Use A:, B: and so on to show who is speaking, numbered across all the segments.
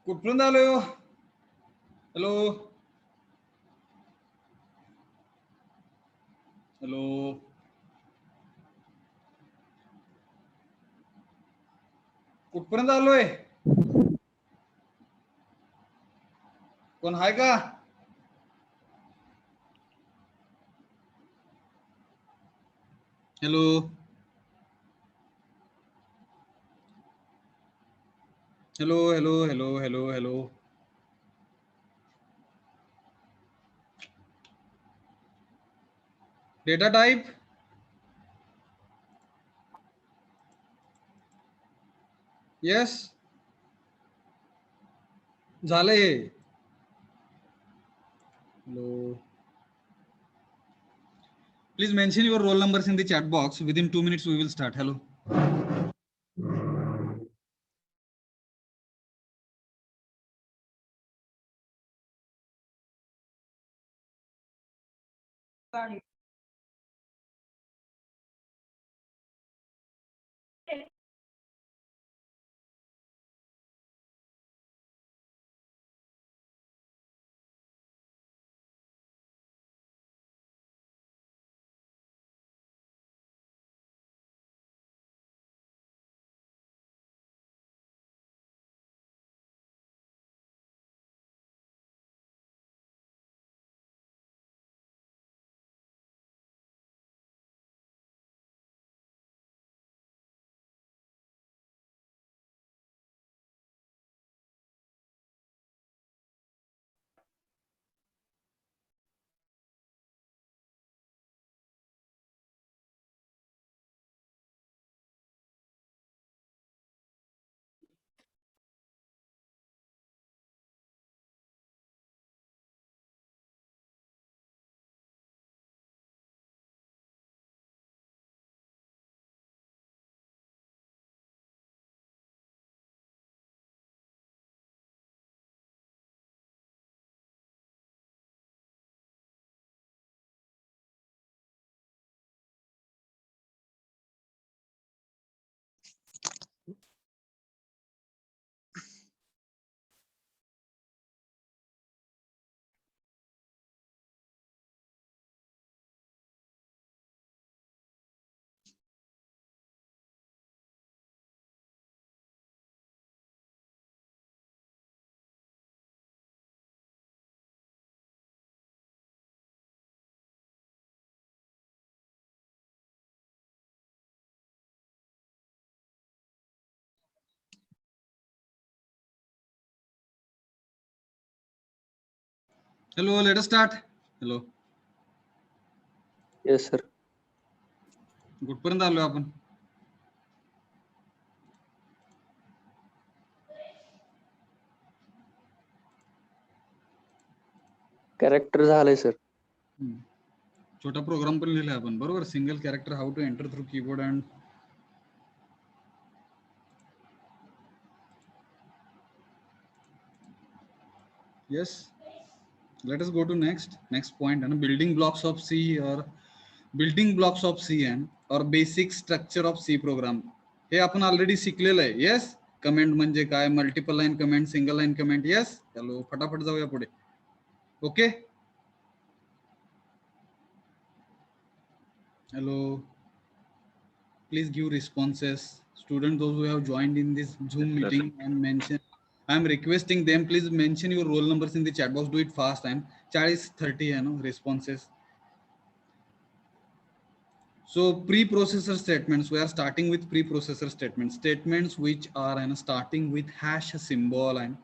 A: कुठपर्यंत आलोय हो? हॅलो हॅलो कुठपर्यंत आलोय? कोण हाय का? Hello hello hello hello hello hello data type yes झालंय हे. Hello please mention your roll numbers in the chat box. Within 2 minutes we will start. Hello hello let us start. Hello
B: yes sir.
A: कुठपर्यंत आलोय आपण?
B: Character झालंय sir.
A: छोटा programme पण लिहिलाय आपण बरोबर. Single character how to enter through keyboard and yes, let us go to next point and building blocks of C and or basic structure of C program. हे आपण ऑलरेडी शिकलेलं आहे. Yes, comment म्हणजे काय, multiple line comment, single line comment. Yes, चलो फटाफट जाऊया पुढे. Okay, hello, please give responses. Students, those who have joined in this Zoom meeting and mention, I am requesting them, please mention your roll numbers in the chat box. Do it fast. And 40-30 है no responses. So pre-processor statements, we are starting with pre-processor statements which are starting with hash symbol, and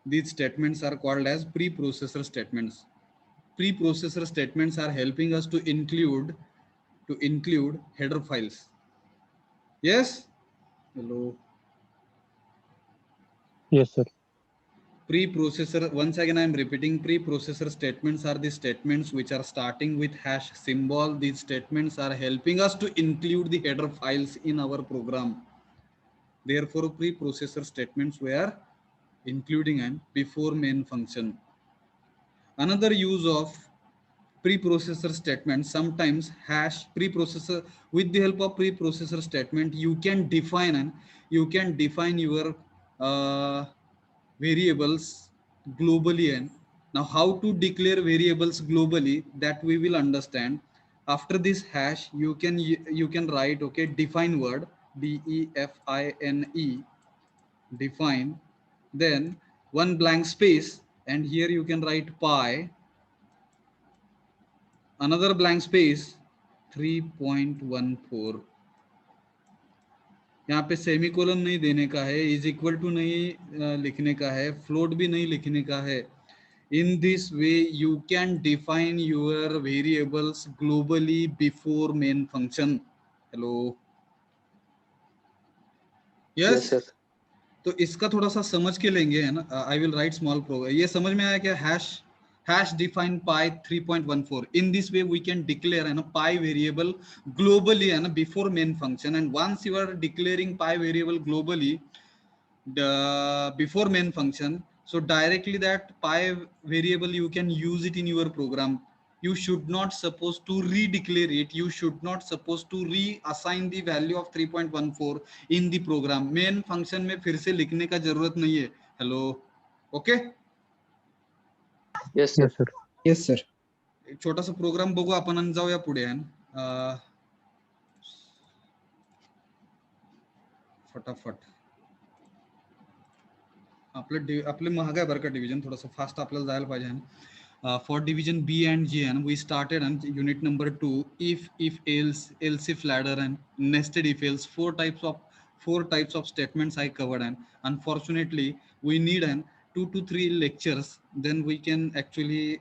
A: these statements are called as pre-processor statements. Pre-processor statements are helping us to include header files. Yes, hello.
B: Yes sir.
A: Pre-processor, once again I am repeating, pre-processor statements are the statements which are starting with hash symbol. These statements are helping us to include the header files in our program. Therefore pre-processor statements were including and before main function. Another use of pre-processor statement, sometimes hash preprocessor, with the help of preprocessor statement you can define your variables globally. And now how to declare variables globally, that we will understand. After this hash, you can write, okay, define word, define, define, then one blank space, and here you can write pi, another blank space, 3.14. यहाँ पे semicolon नहीं देने का है, is equal to नहीं लिखने का है, फ्लोट भी नहीं लिखने का है. In this way, you can define your variables globally before main function. Hello.
B: Yes,
A: Yes.
B: sir.
A: तो इसका थोड़ा सा समझ के लेंगे, है ना. I will write small program. ये समझ में आया क्या? hash define pi 3.14. In this way, we can declare, है ना, pi variable globally, है ना, before main function. And once you are declaring pi variable globally, before main function, so directly that pi variable you can use it in your program. You should not supposed to redeclare it. You should not supposed to reassign the value of 3.14 in the program. Main function में फिर से लिखने का जरूरत नहीं है. Hello, okay?
B: Yes, sir.
C: Yes, sir. Yes, sir.
A: एक छोटा सा प्रोग्राम बघू आपण आणि जाऊया पुढे. आहे फटाफट. आपले महाग आहे बरं का डिव्हिजन, थोडंसं फास्ट आपल्याला जायला पाहिजे. For division B and G and we started and unit number 2 if else if ladder and nested if else, four types of statements I covered. And unfortunately we need 2 to 3 lectures, then we can actually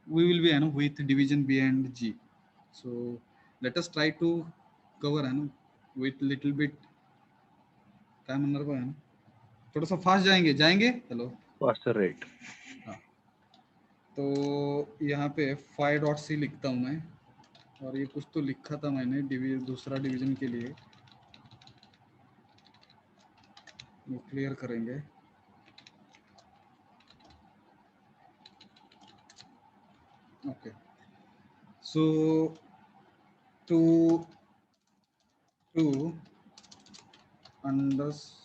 A: we will be with division B and G. So let us try to cover with little bit. काय म्हणणार बघा, थोड़ा सा fast जाएंगे. Hello,
C: Faster rate.
A: हाँ. तो यहाँ पे 5.c लिखता हूँ मैं, और ये कुछ तो लिखा था मैंने दूसरा डिवीजन के लिए, वो क्लियर करेंगे. ओके, सो टू अंडरस्टैंड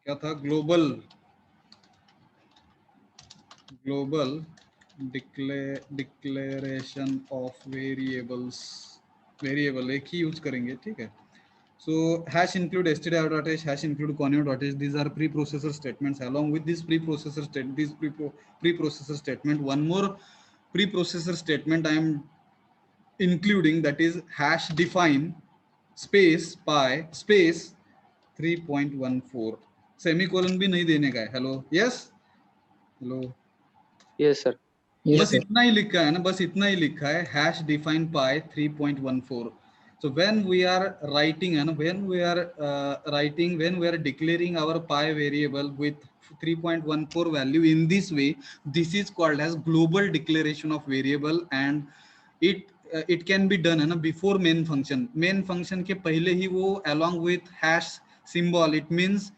A: क्या था, ग्लोबल डिक्लेरेशन ऑफ वेरिएबल एक ही यूज करेंगे, ठीक है. So hash include std.h, hash include conio.h. These are preprocessor statements. Along with this preprocessor statement, one more preprocessor statement I am including, that is hash define space pi space 3.14. Semicolon भी नहीं देने का है. Hello, yes, hello.
B: Yes, sir.
C: Yes,
A: बस
C: sir.
A: इतना ही लिखा है ना, बस इतना ही लिखा है, hash define pi 3.14. So when we are writing and when we are declaring our pi variable with 3.14 value in this way, this is called as global declaration of variable. And it can be done है ना before main function. Main function के पहले ही वो along with hash symbol, it means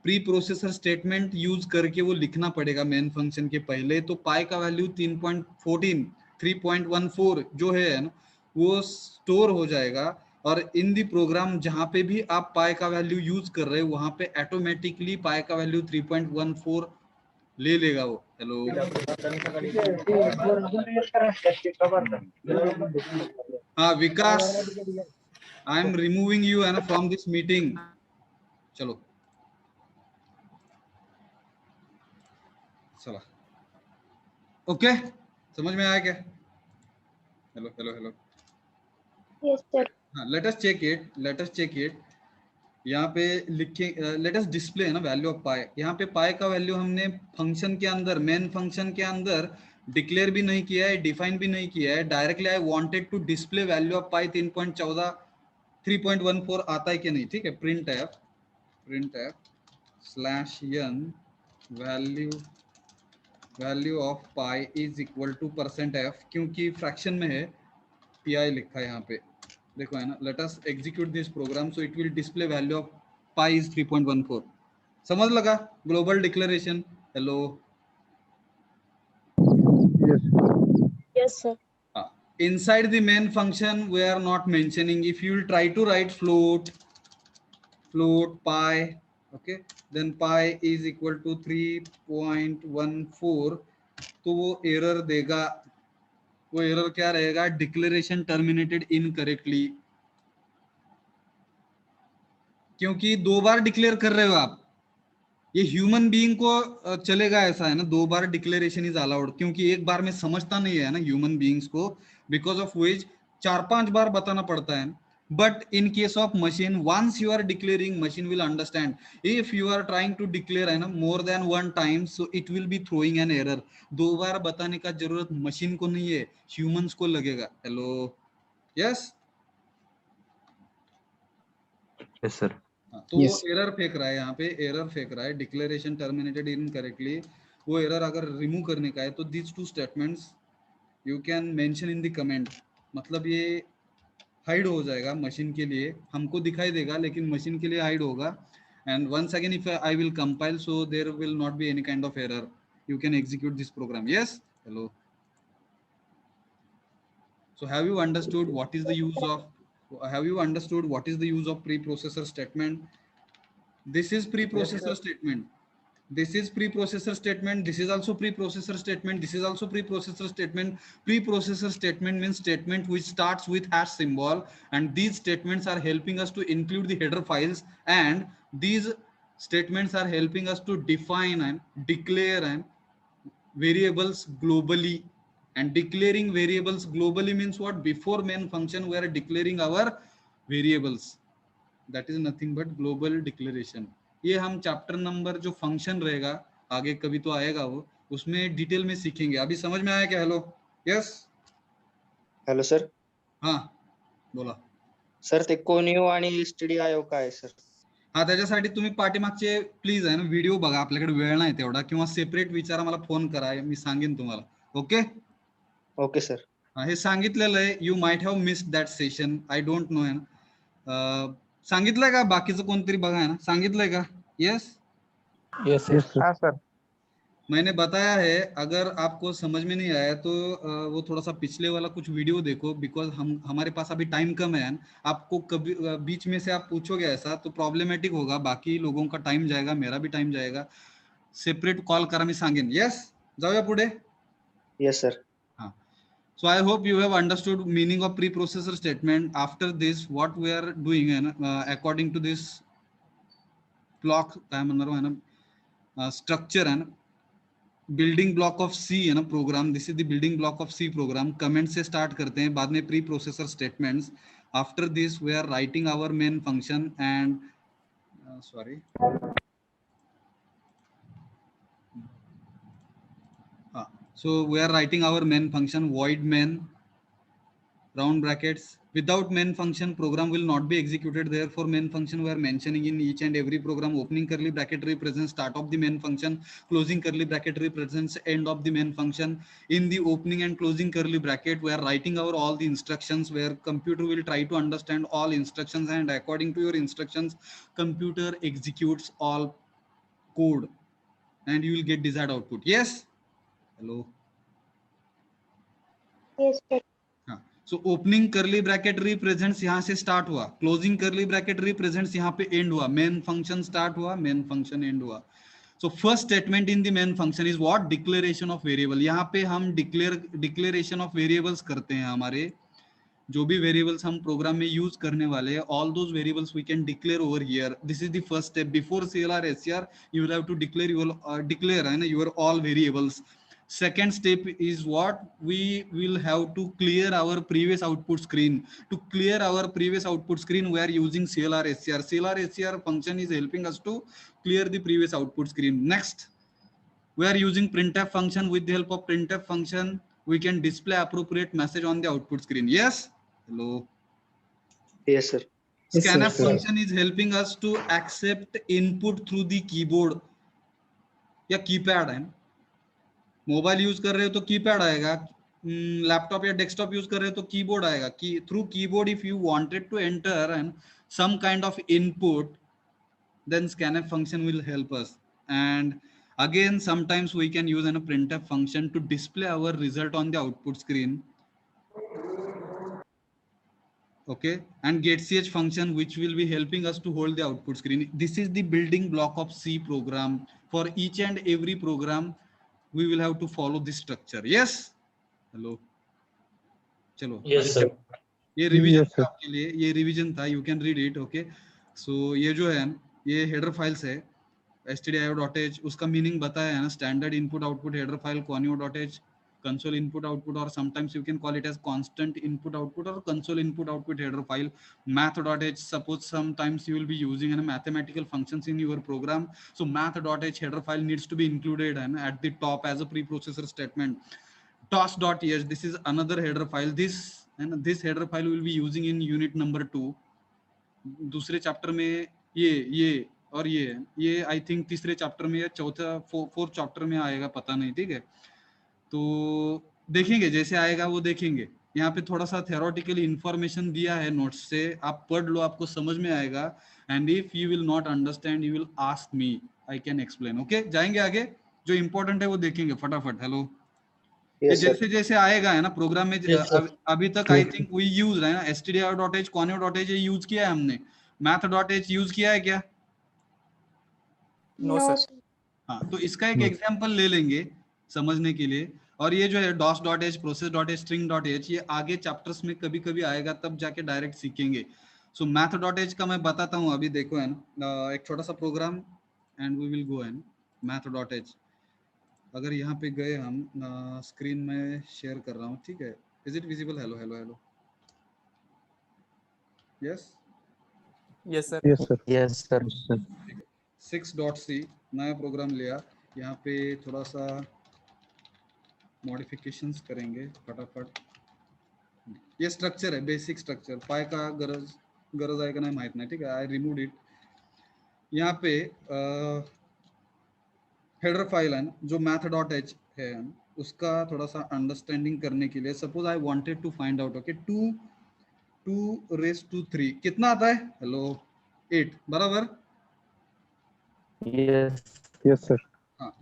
A: pre processor statement use करके वो लिखना पड़ेगा main function के पहले. तो पाई का वैल्यू 3.14 जो है ना, वो स्टोर हो जाएगा, और इन दी प्रोग्राम जहां पे भी आप पाई का वैल्यू यूज कर रहे हो वहां पे ऑटोमेटिकली पाई का वैल्यू 3.14 ले लेगा वो. हेलो, हाँ विकास, आई एम रिमूविंग यू है ना फ्रॉम दिस मीटिंग. चलो, चला, ओके, समझ में आया क्या? Hello hello hello.
D: Yes, sir.
A: हाँ, लेट अस चेक इट. यहाँ पे लिखे, लेट अस डिस्प्ले ना वैल्यू ऑफ पाई. यहाँ पे पाई का वैल्यू हमने फंक्शन के अंदर, मेन फंक्शन के अंदर डिक्लेयर भी नहीं किया है, डिफाइन भी नहीं किया है. Directly I wanted to display value of pi 3.14 आता है कि नहीं, ठीक है. Printf /n value of pi is equal to %f, क्योंकि फ्रैक्शन में है, pi लिखा है यहाँ पे, देखो है ना. Let us execute this program, so it will display value of pi is 3.14. समझ लगा global declaration? Hello,
C: Yes.
D: Yes, sir.
A: हाँ. inside the main function we are not mentioning. If you will try to write float pi, okay, then pi is equal to 3.14, तो वो error देगा. वो error क्या रहेगा? Declaration terminated incorrectly, क्योंकि 2 बार declare कर रहे हो आप. ये ह्यूमन बीइंग को चलेगा ऐसा है ना, 2 बार डिक्लेरेशन इज अलाउड, क्योंकि एक बार में समझता नहीं है ना ह्यूमन बीइंग्स को, बिकॉज ऑफ विच 4-5 बार बताना पड़ता है. But in case of machine, once you are declaring, machine will understand. If you are trying to declare है ना more than one time, so it will be throwing an error. 2 बार बताने का जरूरत machine को नहीं है, ह्यूमंस को लगेगा. Hello, yes.
C: Yes, sir.
A: तो
C: Yes.
A: वो एरर फेंक रहा है, यहाँ पे एरर फेंक रहा है, डिक्लेरेशन टर्मिनेटेड इनकरेक्टली. वो एरर अगर रिमूव करने का है तो these 2 statements you can mention in the comment. मतलब ये हाइड हो जाएगा मशीन के लिए, हमको दिखाई देगा लेकिन मशीन के लिए हाइड होगा. And once again if I will compile, so there will not be any kind of error. You can execute this program. Yes, hello. So have you understood what is the use of preprocessor statement? This is preprocessor statement. This is preprocessor statement. This is also preprocessor statement. This is also preprocessor statement. Preprocessor statement means statement which starts with hash symbol, and these statements are helping us to include the header files, and these statements are helping us to define and declare and variables globally. And declaring variables globally means what? Before main function we are declaring our variables. That is nothing but global declaration. ये हम chapter number जो function रहेगा आगे कभी तो आएगा, वो उसमें डिटेल में सीखेंगे. अभी समझ में आया क्या? Hello, yes.
B: Hello sir.
A: हाँ बोला
B: सर ते कोनियो आणि stdio काय सर?
A: हा, त्याच्यासाठी तुम्ही पाठीमागचे प्लीज आहे ना व्हिडिओ बघा, आपल्याकडे वेळ नाही तेवढा, किंवा सेपरेट विचारा, मला फोन करा, मी सांगेन तुम्हाला. Okay
B: okay sir.
A: हे सांगितलेलं आहे. You might have missed that session, I don't know. सांगितलंय का? बाकीचं कोणतरी बघा आहे ना, सांगितलंय का? यस.
C: Yes, sir.
E: हाँ सर.
A: मैंने बताया है. अगर आपको समझ में नहीं आया तो वो थोड़ा सा पिछले वाला कुछ वीडियो देखो, बिकॉज हमारे पास अभी टाइम कम है. आपको कभी बीच में से आप पूछोगे ऐसा तो प्रॉब्लमेटिक होगा, बाकी लोगों का टाइम जाएगा, मेरा भी टाइम जाएगा. सेपरेट कॉल करा, मी सांगेन. यस, जाऊया पुढे.
B: Yes sir.
A: हाँ. So I hope you have understood meaning of preprocessor statement. After this, what we are doing, according to this block, काय म्हणणार आहे ना, structure and building block of C है ना program. This is the building block of C program. Comment से start करते हैं, बाद में preprocessor statements. After this we are writing our main function and sorry, so we are writing our main function void main round brackets. Without main function program will not be executed, therefore main function we are mentioning in each and every program. Opening curly bracket represents start of the main function, closing curly bracket represents end of the main function. In the opening and closing curly bracket we are writing our all the instructions, where computer will try to understand all instructions, and according to your instructions computer executes all code and you will get desired output. Yes, hello.
D: Yes, sir.
A: So opening करली bracket represents यहाँ से start हुआ, closing करली bracket represents यहाँ पे and हुआ, main function start हुआ, main function and हुआ. So first statement in the main function is what? Declaration of variable. यहाँ पे हम डिक्लेरेशन ऑफ वेरिएबल्स करते हैं. हमारे जो भी वेरिएबल्स हम प्रोग्राम में यूज करने वाले हैं, all those variables we can declare over here. This is the first step. Before CLR SCR you will have to declare है ना your all variables. Second step is what? We will have to clear our previous output screen. To clear our previous output screen we are using CLR SCR. CLR SCR function is helping us to clear the previous output screen. Next we are using printf function. With the help of printf function we can display appropriate message on the output screen. Yes, hello.
B: Yes sir.
A: Scanf function is helping us to accept input through the keyboard या keypad है. Mobile use कर रहे हो तो keypad आएगा, laptop या desktop use कर रहे हो तो कीबोर्ड आएगा. Through keyboard if you wanted to enter and some kind of input, then scanf function will help us. And again sometimes we can use a printf function to display our result on the output screen. okay, and getch function which will be helping us to hold the output screen. This is the building block of C program. For each and every program we will have to follow this structure. Yes, hello, चलो
C: Yes, sir.
A: ये revision
E: Yes,
A: था
E: sir.
A: आपके लिए, ये revision था, you can read it. Okay, so ये जो है ये हेडर फाइल्स है stdio.h, उसका मीनिंग बताया है ना, standard input output header file conio.h, console input output, or sometimes you can call it as constant input output or console input output header file. Math.h, suppose sometimes you will be using mathematical functions in your program, so math.h header file needs to be included and at the top as a preprocessor statement. Toss.h, this is another header file. This header file will be using in unit number 2. दूसरे chapter में ये और ये I think तीसरे chapter में या चौथा fourth chapter में आएगा, पता नहीं, ठीक है। तो देखेंगे, जैसे आएगा वो देखेंगे। यहाँ पे थोड़ा सा थ्योरेटिकली इंफॉर्मेशन दिया है नोट्स से, आप पढ़ लो, आपको समझ में आएगा। And if you will not understand you will ask me, I can explain. Okay, जाएंगे आगे, जो इंपॉर्टेंट है वो देखेंगे फटाफट। हेलो, ये
B: Yes, sir.
A: जैसे जैसे आएगा है ना प्रोग्राम में,
C: Yes, sir.
A: अभी तक आई थिंक वी यूज है ना stdio.h, conio.h यूज किया है हमने, math.h यूज किया है क्या?
D: No, sir.
A: हाँ, तो इसका एक एग्जांपल ले लेंगे समझने के लिए। और ये जो है dos.h, process.h, string.h, ये आगे चैप्टर्स में कभी कभी आएगा, तब जाके डायरेक्ट सीखेंगे। सो math.h का मैं बताता हूँ, अभी देखो है ना, एक छोटा सा program and we will go and math.h। अगर यहाँ पे गए हम, स्क्रीन में शेयर कर रहा हूँ, ठीक है, is it visible? Hello hello hello, yes
F: Yes, sir.
E: Yes, sir.
C: Yes, sir.
A: 6.c नया प्रोग्राम लिया, यहाँ पे थोड़ा सा मॉडिफिकेशंस करेंगे फटाफट। ये स्ट्रक्चर है, बेसिक स्ट्रक्चर, पाई का गरज आहे का नाही माहित नाही, ठीक है, आई रिमूव इट। यहाँ पे हेडर फाइल है जो math.h है, उसका थोड़ा सा अंडरस्टैंडिंग करने के लिए, suppose I wanted to find out, okay, 2 raised to 3 कितना आता है? हेलो, 8 बराबर।
C: Yes.
E: Yes, sir.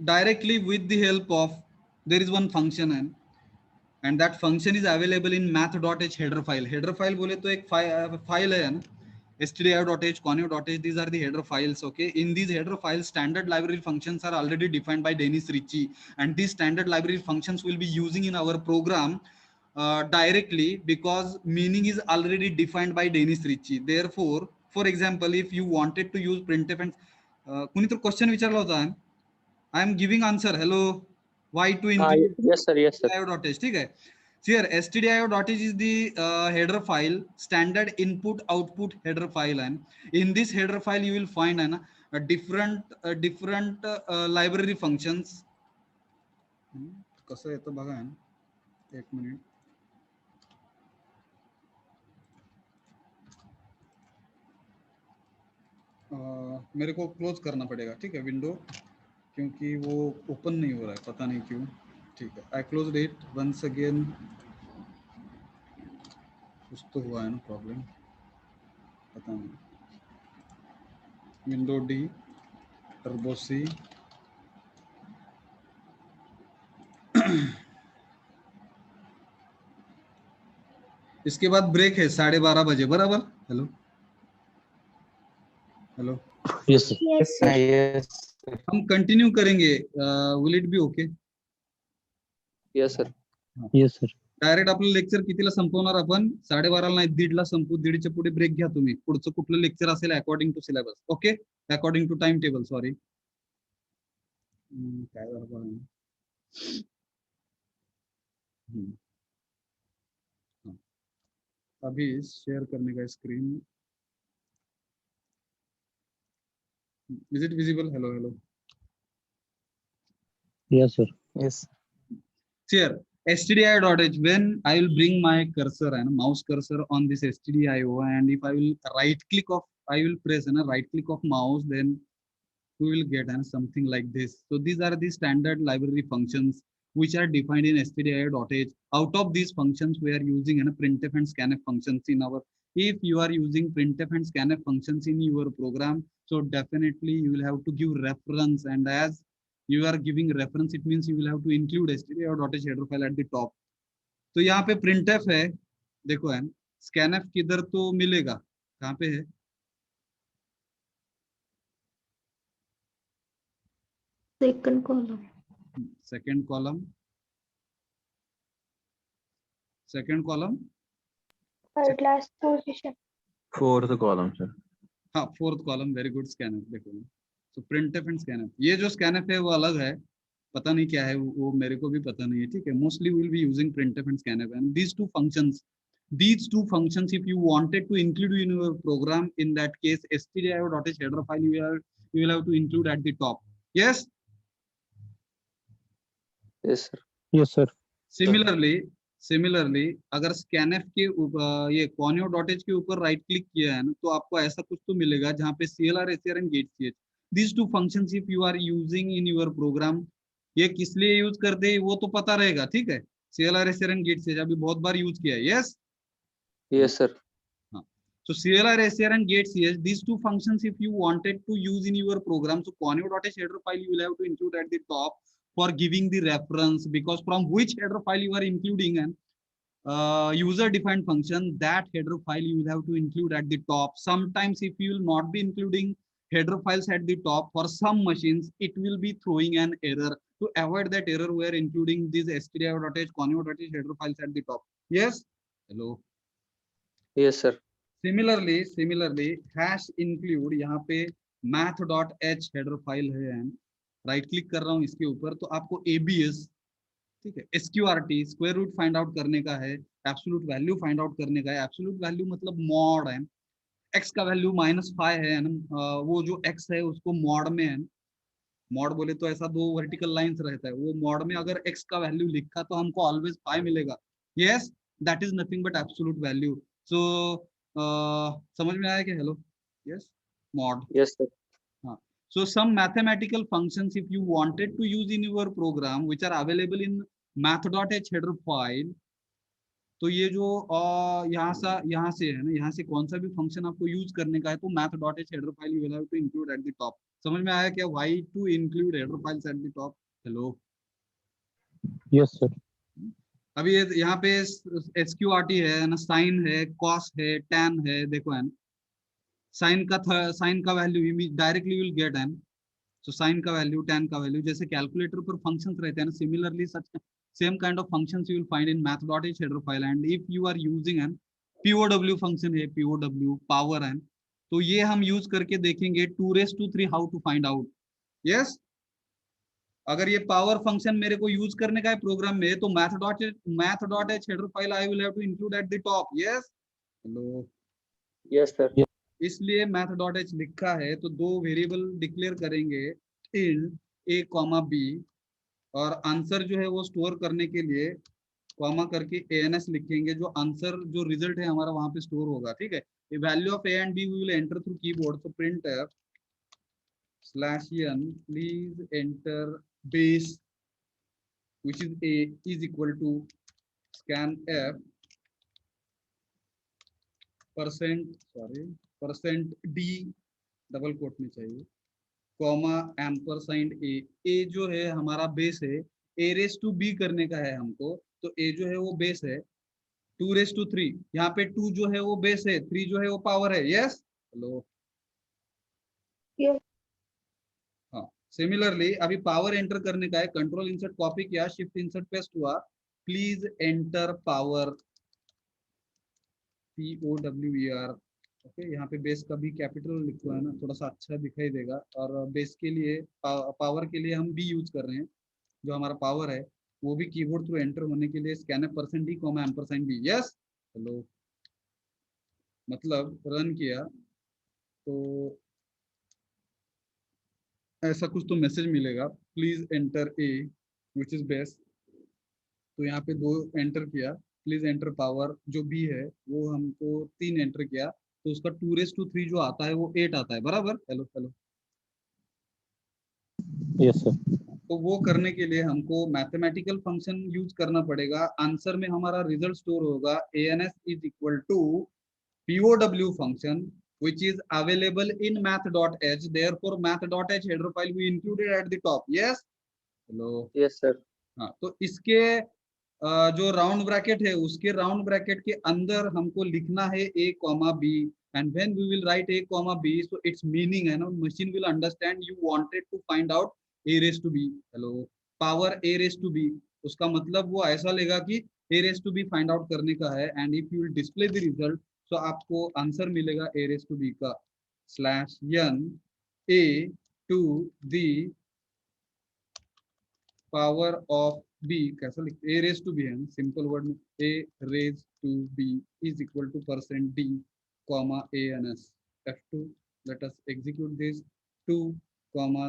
A: Directly with the help of, there is one function and that function is available in math.h header file. Header file बोले तो एक file है ना, stdio.h, conio.h, these are the header files. Okay, in these header files standard library functions are already defined by Dennis Ritchie, and these standard library functions will be using in our program directly because meaning is already defined by Dennis Ritchie. Therefore, for example, if you wanted to use printf and कुणी तर question विचारला होता, I am giving answer. Hello, why to include
B: Yes, sir. Yes, sir.
A: stdio.h, ठीक है। So here stdio.h is the header file, standard input output header file, and in this header file you will find a different library functions। कसं येतं बघा, एक minute, मेरे को close करना पड़ेगा, ठीक है, विंडो, क्योंकि वो ओपन नहीं हो रहा है, पता नहीं क्यों। ठीक है, I close it once again, कुछ तो हुआ है ना प्रॉब्लम, पता नहीं। विंडो डी, टर्बो सी, इसके बाद ब्रेक है 12:30 बजे बराबर। Hello hello,
C: Yes, sir.
D: Yes, sir.
C: Yes, sir.
A: हम कंटिन्यू करेंगे, will it be okay?
B: Yes, sir.
E: Yes, sir.
A: Direct आपलं लेक्चर कितीला संपवणार आपण? 12:30 नाही, 1:30 संपू, 1:30च्या पुढे ब्रेक घ्या तुम्ही, पुढचं कुठलं लेक्चर असेल according to syllabus, okay, according to time table, sorry काय झालं बघा. अभी शेयर करने का screen, is it visible? Hello hello,
E: Yes, sir.
F: Yes.
A: here stdio.h, when I will bring my cursor and mouse cursor on this stdio, and if I will right click of, I will press and right click of mouse, then we will get something like this. So these are the standard library functions which are defined in stdio.h. Out of these functions we are using printf and scanf functions in our, if you are using printf and scanf functions in your program, so definitely you will have to give reference, and as you are giving reference, it means you will have to include stdio.h header file at the top. तो यहाँ पे printf है, देखो है, scanf किधर तो मिलेगा, कहाँ पे है?
D: second column.
A: Second column, second column,
D: Third last position.
C: Fourth column, sir.
A: हाँ fourth column, very good, scanf देखो। तो प्रिंटफ एंड स्कैनएफ, ये जो स्कैनएफ है वो अलग है, पता नहीं क्या है वो मेरे को भी पता नहीं है, ठीक है। Mostly will be using printf and scanf, and these two functions if you wanted to include in your program, in that case stdio.h header file you will have to include at the top. Yes,
B: Yes, sir.
E: Yes, sir.
A: Similarly अगर scanf के ये conio.h के ऊपर right click किया है ना, तो आपको ऐसा कुछ तो मिलेगा जहाँ पे clr ser and getch, these two functions if you are using in your program, ये किस लिए यूज करते हैं वो तो पता रहेगा, ठीक है। clr ser and getch अभी बहुत बार यूज किया है। Yes,
B: Yes, sir.
A: so clr ser and getch, these two functions if you wanted to use in your program, so conio.h header file you will have to include at the top for giving the reference, because from which header file you are including an user defined function, that header file you will have to include at the top. Sometimes if you will not be including header files at the top, for some machines it will be throwing an error. To avoid that error, we are including these stdio.h conio.h header files at the top. Yes, hello.
B: Yes, sir.
A: Similarly hash include, यहाँ पे math.h header file है, right click कर रहा हूँ इसके ऊपर, तो आपको abs, ठीक है, sqrt square root find out करने का है, एब्सोल्यूट वैल्यू फाइंड आउट करने का है। एब्सोल्यूट वैल्यू मतलब मॉड है, x का वैल्यू -5 है ना, वो जो x है उसको मॉड में है, मॉड बोले तो ऐसा दो वर्टिकल लाइंस रहता है, वो मॉड में अगर x का वैल्यू लिखा तो हमको ऑलवेज 5 मिलेगा। Yes, that is nothing but absolute value. So समझ में आया क्या? Hello, yes, mod.
B: Yes, sir.
A: So some mathematical functions if you wanted to use in your program which are available in math.h header file, तो ये जो यहाँ से है ना, यहाँ से कौन सा भी फंक्शन आपको यूज करने का है तो math.h header file you will have to include at the top. समझ में आया क्या? Why to include header files at the top? Hello.
E: Yes, sir.
A: अभी यहाँ पे SQRT है ना, साइन है, कॉस है, टैन है, देखो है ना, साइन का value directly will get an, so sin का वैल्यू, tan का वैल्यू, जैसे कैलकुलेटर पर फंक्शंस रहते हैं ना, similarly such same kind of functions you will find in math.h header file, and if you are using an POW function है, POW पावर एन, तो ये हम यूज करके देखेंगे 2�3 how to find out. Yes, अगर ये पावर फंक्शन मेरे को यूज करने का है प्रोग्राम में, तो math.h header file I will have to include at the top. Yes, hello,
B: Yes, sir.
A: इसलिए math.h लिखा है तो दो वेरिएबल डिक्लेयर करेंगे, int a, b, और आंसर जो है वो स्टोर करने के लिए कॉमा करके ans लिखेंगे, जो आंसर जो रिजल्ट है हमारा वहां पे स्टोर होगा, ठीक है। Value of a and b we will enter through keyboard, so printf /n please enter base which is a is equal to scanf percent d double quote में चाहिए, कॉमा एम्परसाइंड ए जो है हमारा बेस है, a रेस टू b करने का है हमको, तो a जो है वो बेस है, 2�3, यहाँ पे 2 जो है वो बेस है, 3 जो है वो पावर है। Yes, hello,
D: Yes.
A: हाँ, सिमिलरली अभी पावर एंटर करने का है, कंट्रोल इंसर्ट कॉपी किया, शिफ्ट इंसर्ट पेस्ट हुआ, please enter power, POWER, okay. यहाँ पे बेस का भी कैपिटल लिखा है ना, थोड़ा सा अच्छा दिखाई देगा, और बेस के लिए पावर के लिए हम बी यूज कर रहे हैं, जो हमारा पावर है वो भी कीबोर्ड थ्रू एंटर होने के लिए scanner %d comma ampersand B. Yes, hello, मतलब रन किया तो ऐसा कुछ तो मैसेज मिलेगा, please enter A which is base, तो यहाँ पे 2 एंटर किया, प्लीज एंटर पावर जो बी है वो हमको 3 एंटर किया, तो उसका 2�3 जो आता है वो 8 आता है, बराबर। Hello hello,
E: Yes, sir.
A: तो वो करने के लिए हमको मैथमेटिकल फंक्शन यूज करना पड़ेगा। आंसर में हमारा रिजल्ट स्टोर होगा ans is equal to POW function which is available in math.h, therefore math.h header file we included at the top. Yes, hello,
B: Yes, sir.
A: हाँ, तो इसके जो राउंड ब्रैकेट है उसके राउंड ब्रैकेट के अंदर हमको लिखना है a comma b, and when we will write a comma b, so its meaning है ना, machine will understand you wanted to find out a raised to b, hello, power a raised to b, उसका मतलब वो ऐसा लेगा कि a raised to b find out करने का है, and if you will display the result, so आपको आंसर मिलेगा a raised to b का slash n a to the power of b, कैसा लिखते a रेज टू b है, simple word में a raise to b is equal to percent d comma ans f2, let us execute this 2 comma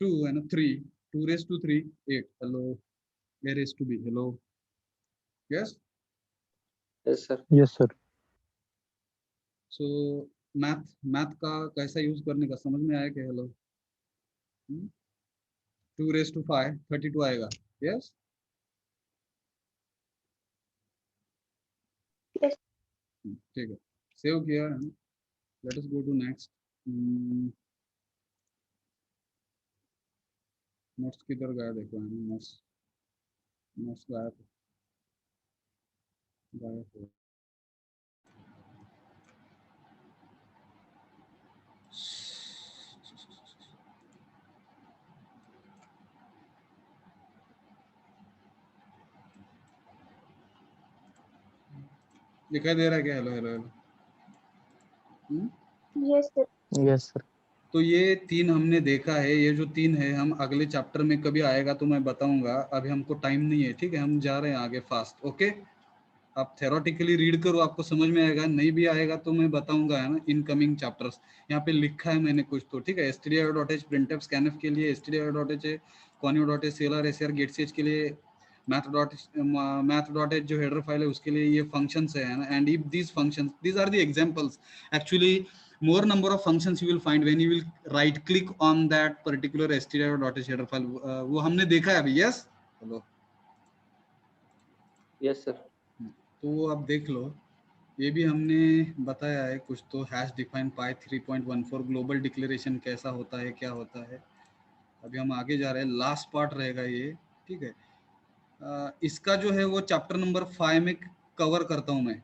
A: 2 है ना 3, 2 raise to 3 8, hello a raise to b, hello yes
B: yes sir.
E: Yes, sir.
A: So math का कैसा use करने का समझ में आया क्या, हेलो 2 रेज टू 5 32 आएगा, यस
D: Yes.
A: ठीक है, सेव किया है, let us go to next. Notes किधर गया देखो, है नोट्स, नोट्स गायब गायब हो। दिखाई दे रहा है क्या, hello hello hello
D: Yes, sir.
E: Yes, sir.
A: तो ये 3 हमने देखा है, ये जो 3 है हम अगले चैप्टर में कभी आएगा तो मैं बताऊंगा, अभी हमको टाइम नहीं है, ठीक है, हम जा रहे हैं आगे फास्ट, ओके। आप थेरोटिकली रीड करो, आपको समझ में आएगा, नहीं भी आएगा तो मैं बताऊंगा, है ना, इनकमिंग चैप्टर्स यहाँ पे लिखा है मैंने कुछ तो, ठीक है। stdio.h printf scanf के लिए stdio.h है, conio.h clr SCR getch के लिए, math.h जो हेडर फाइल है उसके लिए ये फंक्शंस है ना, and if these functions, these are the examples, actually more number of functions you will find when you will right click on that particular stdio.h header file, वो हमने देखा है अभी, यस हेलो
B: यस सर।
A: तो वो आप देख लो, ये भी हमने बताया है कुछ तो, हैश डिफाइन पाई 3.14 ग्लोबल डिक्लेरेशन कैसा होता है क्या होता है, अभी हम आगे जा रहे हैं, लास्ट पार्ट रहेगा ये, ठीक है। इसका जो है वो चैप्टर नंबर 5 में कवर करता हूँ मैं,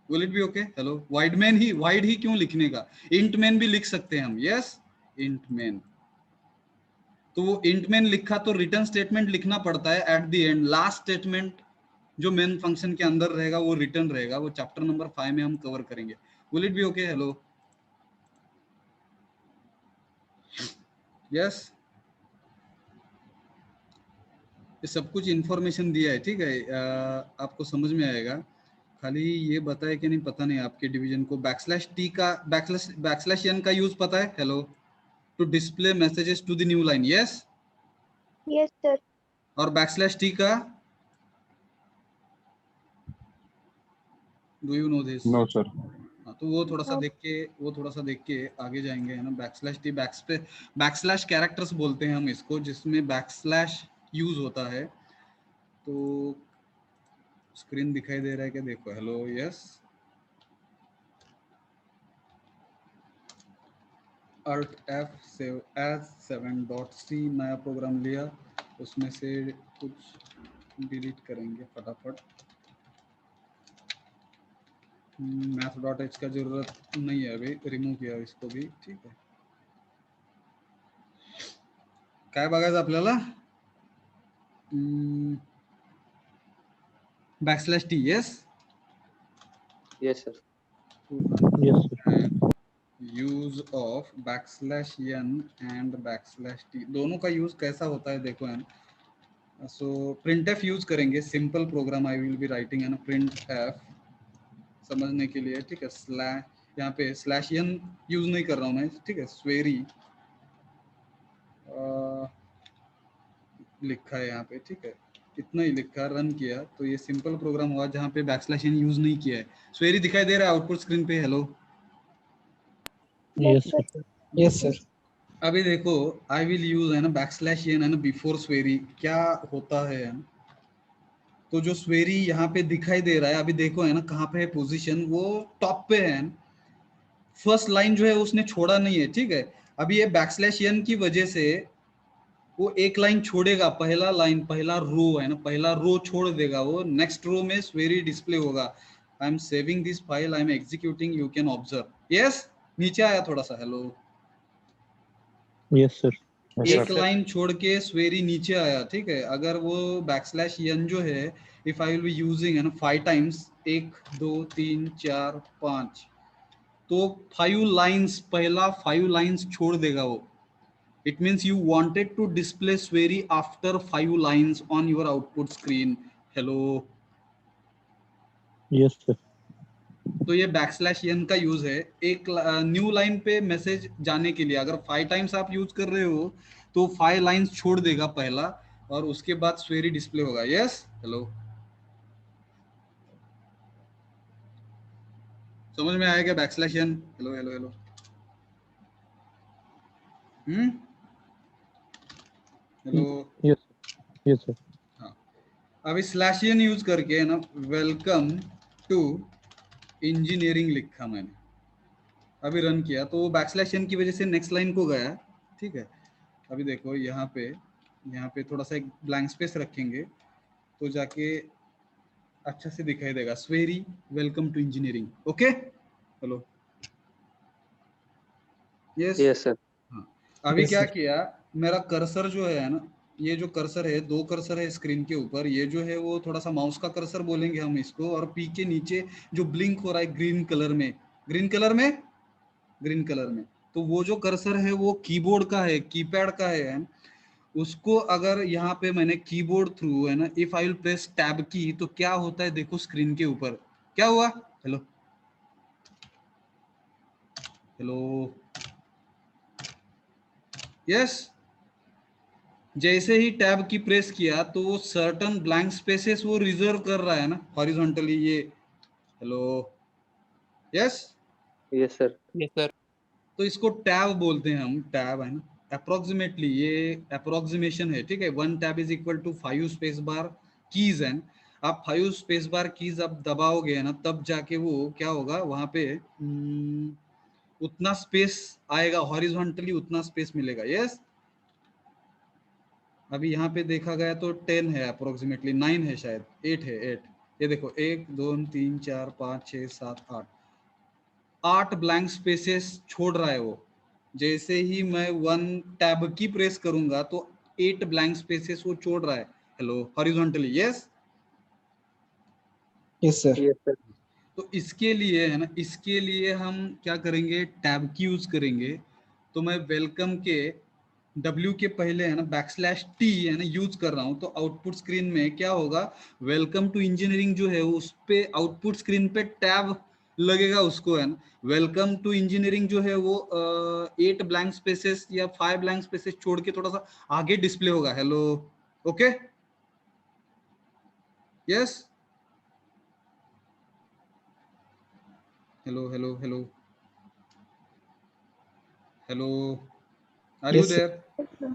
A: will it be okay, hello void ही क्यों लिखने का, इंट मैन भी लिख सकते हैं हम, यस इंट मैन, तो वो इंट मैन लिखा तो रिटर्न स्टेटमेंट लिखना पड़ता है at the end, last statement जो मेन फंक्शन के अंदर रहेगा वो रिटर्न रहेगा, वो चैप्टर नंबर 5 में हम कवर करेंगे, will it be okay, hello yes, ये सब कुछ इंफॉर्मेशन दिया है, ठीक है, आपको समझ में आएगा, खाली ये बताए कि नहीं पता नहीं आपके डिवीजन को, बैकस्लैश टी का बैकस्लैश एन का यूज पता है, hello to display messages to the new line, yes
D: Yes, sir.
A: और बैकस्लैश टी का, do you know this,
C: No, sir.
A: तो वो थोड़ा सा देख के आगे जाएंगे, है ना। बैकस्लैश टी बैकस्लैश कैरेक्टर्स बोलते हैं हम इसको, जिसमें बैकस्लैश यूज होता है, तो स्क्रीन दिखाई दे रहा है क्या, देखो, hello yes, Alt F save as 7.c नया प्रोग्राम लिया, उसमें से कुछ डिलीट करेंगे फटाफट, math.h का जरूरत नहीं है अभी, रिमूव किया इसको भी, ठीक है। काय बघायचं आपल्याला, backslash T, yes
B: yes sir.
E: Yes, sir.
A: Use of backslash n and backslash t, दोनों का यूज कैसा होता है देखो, है ना। सो प्रिंट एफ यूज करेंगे, simple program I will be writing, है ना, प्रिंट एफ समझने के लिए, ठीक है। स्लैश, यहाँ पे स्लैश n यूज नहीं कर रहा हूँ मैं, ठीक है, स्वेरी लिखा है यहाँ पे, ठीक है, इतना ही लिखा, रन किया तो ये सिंपल प्रोग्राम हुआ जहाँ पे बैकस्लैश n यूज नहीं किया है। स्वेरी दिखाई दे रहा है आउटपुट स्क्रीन पे, hello
E: Yes, sir.
F: Yes sir.
A: अभी देखो, आई विल यूज, है ना, बैकस्लैश n, है ना, बिफोर स्वेरी, क्या होता है ना? तो जो स्वेरी यहाँ पे दिखाई दे रहा है, अभी देखो, है ना, कहाँ पे है पोजीशन, वो टॉप पे है, फर्स्ट लाइन जो है उसने छोड़ा नहीं है, ठीक है। अभी ये बैकस्लैश n की वजह से वो एक लाइन छोड़ेगा, पहला रो है ना, पहला रो छोड़ देगा वो, नेक्स्ट रो में स्वेरी डिस्प्ले होगा। I am saving this file, I am executing, you can observe. Yes, नीचे आया थोड़ा सा, हेलो,
E: Yes, sir.
A: एक लाइन छोड़ के स्वेरी नीचे आया, ठीक है। अगर वो बैकस्लैश n जो है, if I will be using है ना 5 टाइम्स, 1 2 3 4 5, तो 5 लाइंस, पहला 5 लाइंस छोड़ देगा वो। It means you wanted to display स्वेरी after 5 lines on your output screen. Hello,
E: Yes, sir.
A: तो ये बैकस्लैश n का यूज है एक न्यू लाइन पे मैसेज जाने के लिए। अगर 5 टाइम्स आप यूज कर रहे हो तो 5 लाइंस छोड़ देगा पहला, और उसके बाद स्वेरी डिस्प्ले होगा। यस, हेलो, समझ में आया क्या backslash n? Hello hello hello, hello.
E: Yes. Yes, sir.
A: हाँ, अभी स्लैश n यूज करके ना वेलकम टू इंजीनियरिंग लिखा मैंने, अभी रन किया तो वो बैकस्लैश n की वजह से नेक्स्ट लाइन को गया, ठीक है। अभी देखो यहाँ पे थोड़ा सा एक ब्लैंक स्पेस रखेंगे तो जाके अच्छा से दिखाई देगा, स्वेरी welcome to engineering. Okay, hello, yes,
B: yes sir.
A: हाँ। अभी क्या किया, मेरा कर्सर जो है ना, ये जो कर्सर है, 2 कर्सर है स्क्रीन के ऊपर, ये जो है वो थोड़ा सा माउस का कर्सर बोलेंगे हम इसको, और पी के नीचे जो ब्लिंक हो रहा है ग्रीन कलर में, ग्रीन कलर में, ग्रीन कलर में, तो वो जो कर्सर है वो कीबोर्ड का है, कीपैड का है। उसको अगर यहाँ पे मैंने कीबोर्ड थ्रू है ना, if I will press tab की, तो क्या होता है देखो स्क्रीन के ऊपर, क्या हुआ, हेलो हेलो, यस, जैसे ही टैब की प्रेस किया तो वो सर्टन ब्लैंक स्पेसेस वो रिजर्व कर रहा है ना हॉरिजॉन्टली, ये, hello, yes,
B: yes sir.
F: Yes, sir.
A: तो इसको टैब बोलते हैं हम, टैब है ना, अप्रोक्सीमेटली ये अप्रोक्सीमेशन है, ठीक है। 1 tab is equal to 5 space bar keys and, आप 5 स्पेस बार कीज आप दबाओगे ना, तब जाके वो क्या होगा वहां पे, उतना स्पेस आएगा हॉरिजॉन्टली, उतना स्पेस मिलेगा। यस, अभी यहाँ पे देखा गया तो 10 है अप्रोक्सीमेटली, 9 है शायद, 8 है, 8, ये देखो 1 2 3 4 5 6 7 8, 8 ब्लैंक स्पेसेस छोड़ रहा है वो। जैसे ही मैं 1 टैब की प्रेस करूंगा तो 8 ब्लैंक स्पेसेस वो छोड़ रहा है, hello, horizontally. Yes,
G: yes sir.
B: Yes sir.
A: तो इसके लिए है ना, इसके लिए हम क्या करेंगे, टैब की यूज करेंगे। तो मैं वेलकम के W के पहले है ना बैकस्लैश T है ना यूज कर रहा हूं, तो आउटपुट स्क्रीन में क्या होगा, वेलकम टू इंजीनियरिंग जो है उस पे आउटपुट स्क्रीन पे टैब लगेगा उसको, है ना। वेलकम टू इंजीनियरिंग जो है वो 8 ब्लैंक स्पेसेस या 5 ब्लैंक स्पेसेस छोड़ के थोड़ा सा आगे डिस्प्ले होगा, hello, okay, yes, hello hello hello hello, are you
G: Yes, sir.
A: There?
D: Yes, sir.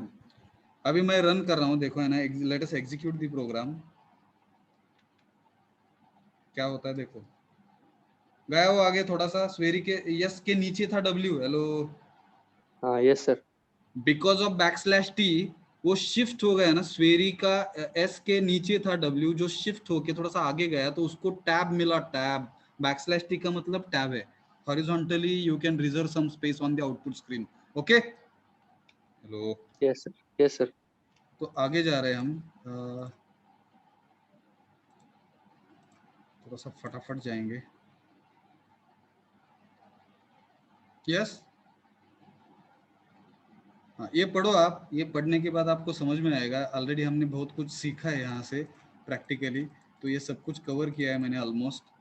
A: अभी मैं रन कर रहा हूँ, देखो है ना, let us execute the program, क्या होता है देखो, गया वो आगे थोड़ा सा, स्वेरी के यस के नीचे था W, हेलो,
B: हाँ yes sir.
A: Because of backslash T वो शिफ्ट हो गया ना, स्वेरी का S के नीचे था W, जो शिफ्ट होके थोड़ा सा आगे गया तो उसको टैब मिला, टैब, बैकस्लैश T का मतलब टैब है, horizontally you can reserve some space on the output screen. Okay, hello,
B: yes sir. Yes sir.
A: तो आगे जा रहे हैं हम, थोड़ा सा फटाफट जाएंगे। यस, हाँ, ये पढ़ो आप, ये पढ़ने के बाद आपको समझ में आएगा, ऑलरेडी हमने बहुत कुछ सीखा है यहाँ से प्रैक्टिकली, तो ये सब कुछ कवर किया है मैंने ऑलमोस्ट।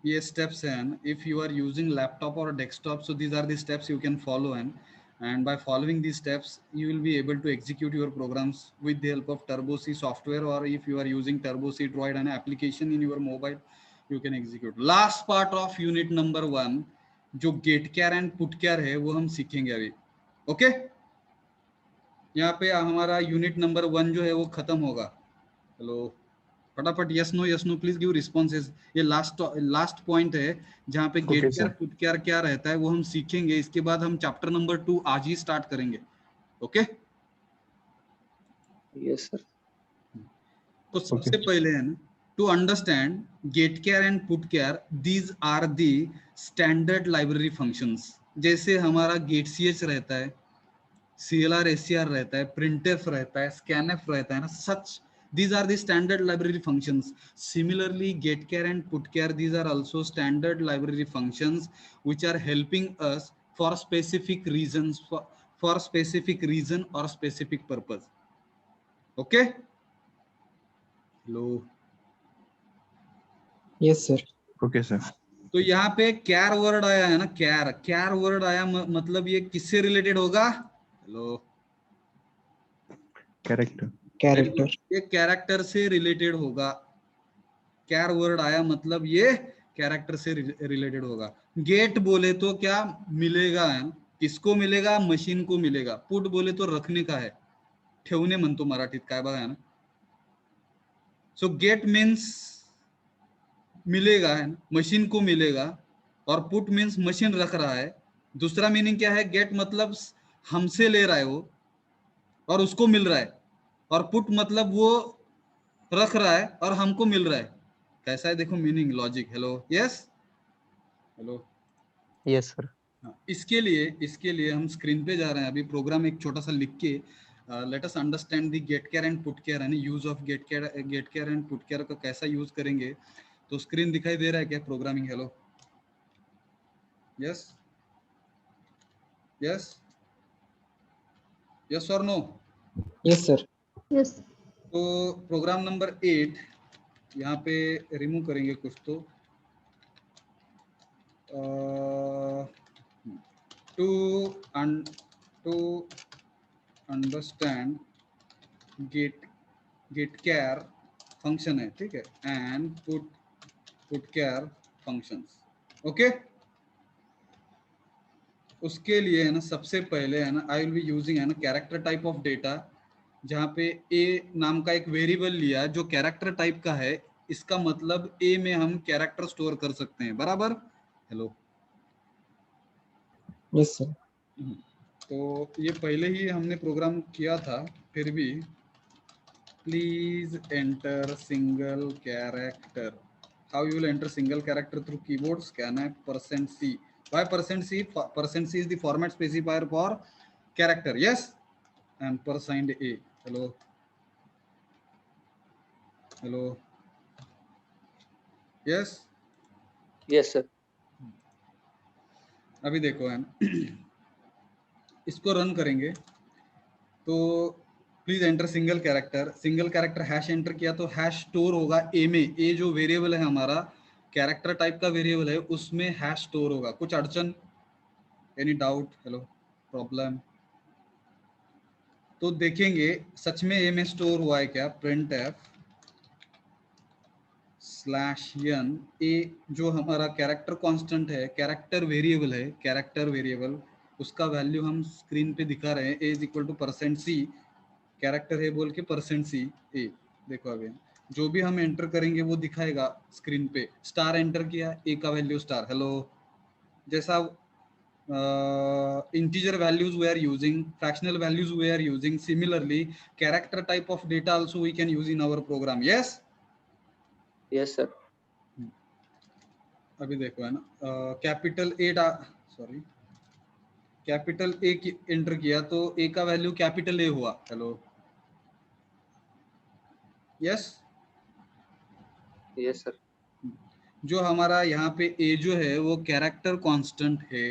A: ये स्टेप्स हैं, if you are using laptop और desktop, so these are the steps you can follow, and by following these steps you will be able to execute your programs with the help of Turbo C software, or if you are using Turbo C Droid and application in your mobile, you can execute. Last part of unit number 1 जो getchar and putchar है वो हम सीखेंगे अभी। Okay, यहाँ पे हमारा unit number 1 जो है वो खत्म होगा। हेलो, फटाफट yes no please give responses. ये लास्ट पॉइंट है जहाँ पे get
C: Okay,
A: care
C: sir.
A: Putchar क्या रहता है वो हम सीखेंगे। इसके बाद हम चैप्टर नंबर 2 आज ही स्टार्ट करेंगे। Okay
B: yes sir.
A: तो सबसे पहले है ना, टू अंडरस्टैंड गेट care and put care, these are the standard library functions. जैसे हमारा गेट सीएच रहता है, CLR ACR रहता है, printf रहता है, scanf रहता है ना, such these are the standard library functions. Similarly, getchar and putchar, these are also standard library functions which are helping us for specific reasons, for specific reason or specific purpose. Okay, hello.
B: Yes sir.
C: Okay, sir.
A: तो यहाँ पे कैर word आया है ना, कैर word आया, मतलब ये किससे रिलेटेड होगा? Hello,
C: Character.
B: कैरेक्टर।
A: ये कैरेक्टर से रिलेटेड होगा। कैर वर्ड आया मतलब ये कैरेक्टर से रिलेटेड होगा। गेट बोले तो क्या मिलेगा है, किसको मिलेगा? मशीन को मिलेगा। पुट बोले तो रखणे का है, ठेवणे म्हणतो मराठीत, काय बघा ना। सो गेट मीन्स मिलेगा है ना, मशीन को मिलेगा, और पुट मीन्स मशीन रख रहा है। दूसरा मीनिंग क्या है? गेट मतलब हमसे ले रहा है वो और उसको मिल रहा है, और पुट मतलब वो रख रहा है और हमको मिल रहा है। कैसा है देखो meaning, logic. Hello, yes, hello.
F: Yes, sir.
A: हाँ, इसके लिए हम स्क्रीन पे जा रहे हैं। अभी प्रोग्राम एक छोटा सा लिख के, let us understand the get care and put char, यानी use of get care and put char को कैसा यूज करेंगे। तो स्क्रीन दिखाई दे रहा है क्या? Programming, hello, yes yes yes और नो?
B: Yes sir.
D: Yes.
A: तो प्रोग्राम नंबर 8 यहाँ पे रिमूव करेंगे कुछ तो, टू अंडरस्टैंड गेट केयर फंक्शन है, ठीक है, and put care functions. Okay, उसके लिए है ना, सबसे पहले है ना, आई विल बी यूजिंग है ना कैरेक्टर टाइप ऑफ डेटा, जहाँ पे ए नाम का एक वेरिएबल लिया जो कैरेक्टर टाइप का है। इसका मतलब ए में हम कैरेक्टर स्टोर कर सकते हैं, बराबर। Hello,
B: yes sir.
A: तो ये पहले ही हमने प्रोग्राम किया था, फिर भी please enter single character. How you will enter single character? Through keyboard scanf %c. Why %c? %c is the format specifier for character, yes, and %a. Hello, hello, yes.
B: Yes sir.
A: अभी देखो है इसको run करेंगे तो please enter single character hash enter किया तो hash store होगा ए में। ए जो वेरिएबल है हमारा, कैरेक्टर टाइप का वेरिएबल है, उसमें हैश स्टोर होगा। कुछ अड़चन, एनी डाउट, हेलो, प्रॉब्लम? तो देखेंगे सच में ए में स्टोर हुआ है क्या। प्रिंट एफ /n, ए जो हमारा कैरेक्टर कांस्टेंट है, कैरेक्टर वेरिएबल है, कैरेक्टर वेरिएबल, उसका वैल्यू हम स्क्रीन पे दिखा रहे हैं। A is equal to %c, character है बोल के %c ए। देखो अभी जो भी हम एंटर करेंगे वो दिखाएगा स्क्रीन पे। स्टार एंटर किया, ए का वैल्यू स्टार। हेलो, जैसा integer values we are using, fractional values we are using, similarly character type of data also we can use in our program, yes.
B: Yes sir.
A: अभी देखो है ना, capital A sorry capital A enter किया तो ए का value capital A हुआ। Hello, yes.
B: Yes sir.
A: जो हमारा यहाँ पे ए जो है वो कैरेक्टर कांस्टेंट है।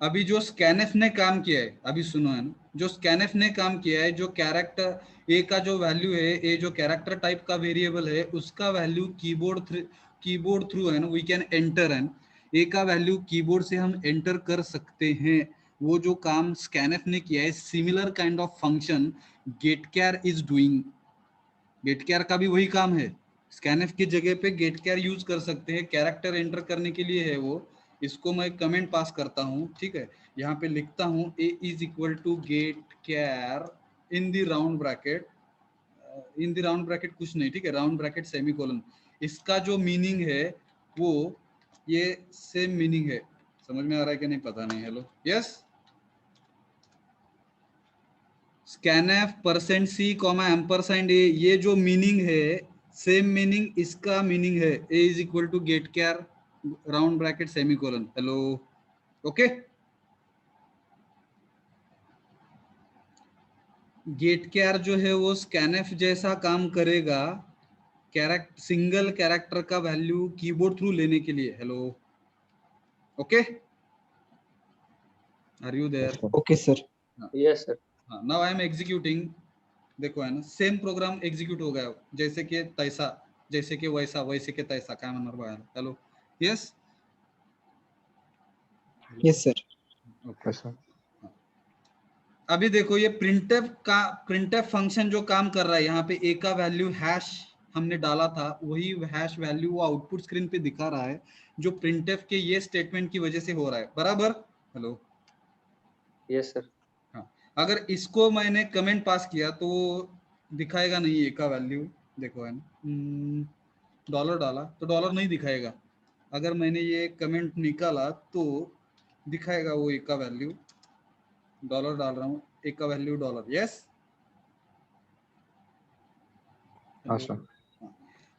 A: अभी जो स्कैनफ ने काम किया है, अभी सुनो है ना, जो स्कैनफ ने काम किया है, जो कैरेक्टर ए का जो वैल्यू है, ए जो कैरेक्टर टाइप का वेरिएबल है, उसका वैल्यू कीबोर्ड थ्रू है ना वी कैन एंटर एंड ए का वैल्यू कीबोर्ड से हम एंटर कर सकते हैं। वो जो काम स्कैनफ ने किया है, सिमिलर काइंड ऑफ फंक्शन गेट केयर इज डूइंग। गेट केयर का भी वही काम है, स्कैनफ की जगह पे गेट केयर यूज कर सकते हैं, कैरेक्टर एंटर करने के लिए है वो। इसको मैं कमेंट पास करता हूँ, ठीक है, यहाँ पे लिखता हूँ A is equal to get char in the round bracket in the round bracket कुछ नहीं, ठीक है, राउंड ब्रैकेट सेमीकोलन, इसका जो मीनिंग है वो ये सेम मीनिंग है। समझ में आ रहा है कि नहीं पता नहीं। Hello, yes. Scanf percent C comma ampersand A, ये जो मीनिंग है सेम मीनिंग इसका मीनिंग है A is equal to get char round bracket semicolon. Hello, okay. Get char जो है वो स्कैनएफ जैसा काम करेगा सिंगल कैरेक्टर का वैल्यू कीबोर्ड थ्रू लेने के लिए। Hello, okay, are you there?
B: Okay sir. Yes sir.
A: हाँ, नाउ आई एम एग्जीक्यूटिंग। देखो है ना, सेम प्रोग्राम एग्जीक्यूट हो गया, जैसे कि तैसा, जैसे कि वैसा, वैसे के तैसा, काय म्हणणार बाळा? Hello, yes.
B: Yes sir.
A: Okay.
C: Yes, sir.
A: अभी देखो ये प्रिंटफ फंक्शन जो काम कर रहा है, यहाँ पे ए का वैल्यू हैश हमने डाला था, वही हैश वैल्यू वो आउटपुट स्क्रीन पे दिखा रहा है, जो प्रिंटफ के ये स्टेटमेंट की वजह से हो रहा है, बराबर? Hello,
B: yes sir.
A: हाँ। अगर इसको मैंने कमेंट पास किया तो दिखाएगा नहीं ए का वैल्यू। देखो है ना, डॉलर डाला तो डॉलर नहीं दिखाएगा। अगर मैंने ये कमेंट निकाला तो दिखाएगा वो ए का वैल्यू, डॉलर डाल रहा हूँ, ए का वैल्यू डॉलर, यस।
C: हाँ सर।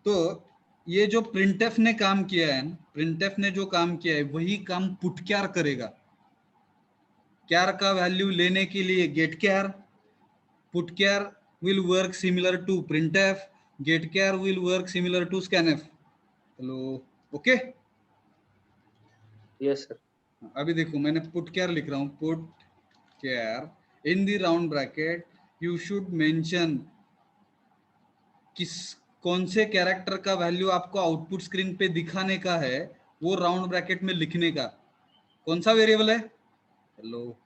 A: तो ये जो प्रिंटफ ने काम किया है, प्रिंटफ ने जो काम किया है वही काम पुटक्यार करेगा। क्यार का वैल्यू लेने के लिए get char, put char will work similar to printf, getchar will work similar to scanf। Hello, okay.
B: Yes sir.
A: अभी देखो मैंने पुटक्यार लिख रहा हूँ, put char in the round bracket you should mention किस कौन से कैरेक्टर का वैल्यू आपको आउटपुट स्क्रीन पे दिखाने का है, वो राउंड ब्रैकेट में लिखने का। कौन सा वेरिएबल है? Hello,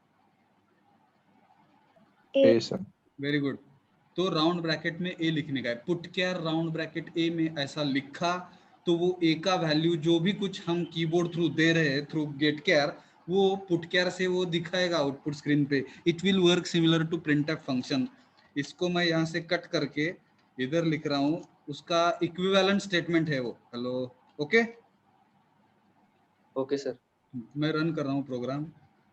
D: A,
C: A, sir.
A: Very good. तो राउंड ब्रैकेट में ए लिखने का है, पुटक्यार राउंड ब्रैकेट ए में ऐसा लिखा तो वो ए का वैल्यू जो भी कुछ हम कीबोर्ड थ्रू दे रहे हैं थ्रू गेट कैर, वो पुटक्यार से वो दिखाएगा आउटपुट स्क्रीन पे। It will work similar to printf function. इसको मैं यहाँ से कट करके इधर लिख रहा हूँ, उसका इक्विवेलेंट स्टेटमेंट है वो। Hello, okay.
B: Okay sir.
A: मैं रन कर रहा हूँ program,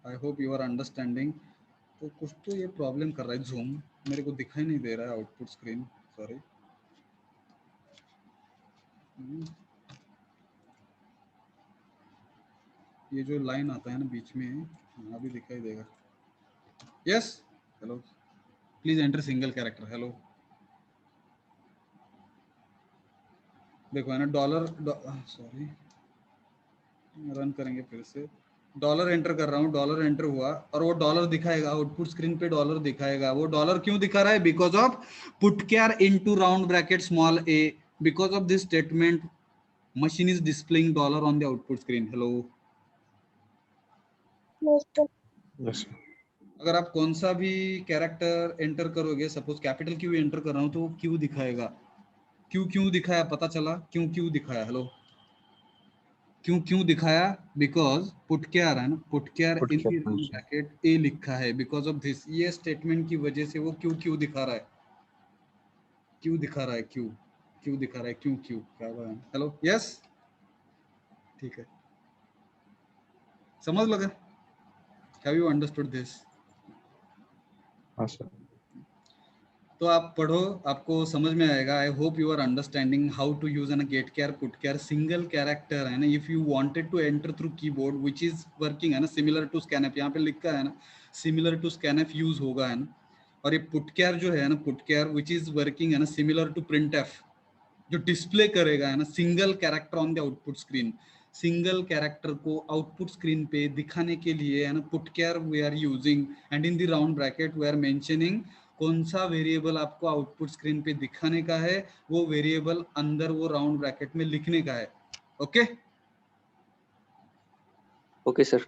A: I hope you are understanding. तो कुछ तो ये प्रॉब्लम कर रहा है, जूम मेरे को दिखाई नहीं दे रहा है आउटपुट स्क्रीन, सॉरी। ये जो लाइन आता है ना बीच में, अभी दिखाई देगा। Yes, hello, please enter single character. Hello, देखो है ना, डॉलर, सॉरी, रन करेंगे फिर से। डॉलर एंटर कर रहा हूँ, डॉलर एंटर हुआ और वो डॉलर दिखाएगा आउटपुट स्क्रीन पे, डॉलर दिखाएगा। वो डॉलर क्यों दिखा रहा है? Because of put char into round bracket small A, because of this statement machine is displaying dollar on the output screen। hello,
D: yes, sir.
C: Yes, sir.
A: अगर आप कौन सा भी कैरेक्टर एंटर करोगे, सपोज कैपिटल क्यू एंटर कर रहा हूं तो वो क्यू दिखाएगा। क्यू क्यों दिखाया पता चला? क्यों क्यों दिखाया? हेलो, क्यों क्यों दिखाया? बिकॉज पुटक्यार है ना, put char in
C: Put
A: the
C: cap,
A: round
C: sir.
A: Bracket A लिखा है, बिकॉज ऑफ दिस, ये स्टेटमेंट की वजह से वो क्यू क्यू दिखा रहा है। क्यों दिखा रहा है? क्यू क्यों दिखा रहा है? क्यों क्यों क्या बात है? हेलो, यस, ठीक है, समझ लगा? Have you understood this?
C: हाँ सर।
A: तो आप पढ़ो, आपको समझ में आएगा। I hope you are understanding how to use an गेट केयर पुट केयर सिंगल कैरेक्टर है ना। If you wanted to enter through keyboard which is working है ना सिमिलर टू स्कैनएफ, यहाँ पे लिखा है ना सिमिलर टू स्कैनएफ यूज होगा है ना। और ये पुट केयर जो है ना, put char which is working है ना सिमिलर टू प्रिंटएफ, जो डिस्प्ले करेगा है ना single character on the output screen. Single character को आउटपुट स्क्रीन पे दिखाने के लिए है ना put char we are using, and in the round bracket we are mentioning कौन सा वेरिएबल आपको आउटपुट स्क्रीन पे दिखाने का है, वो वेरिएबल अंदर वो राउंड ब्रैकेट में लिखने का है। Okay,
B: okay sir.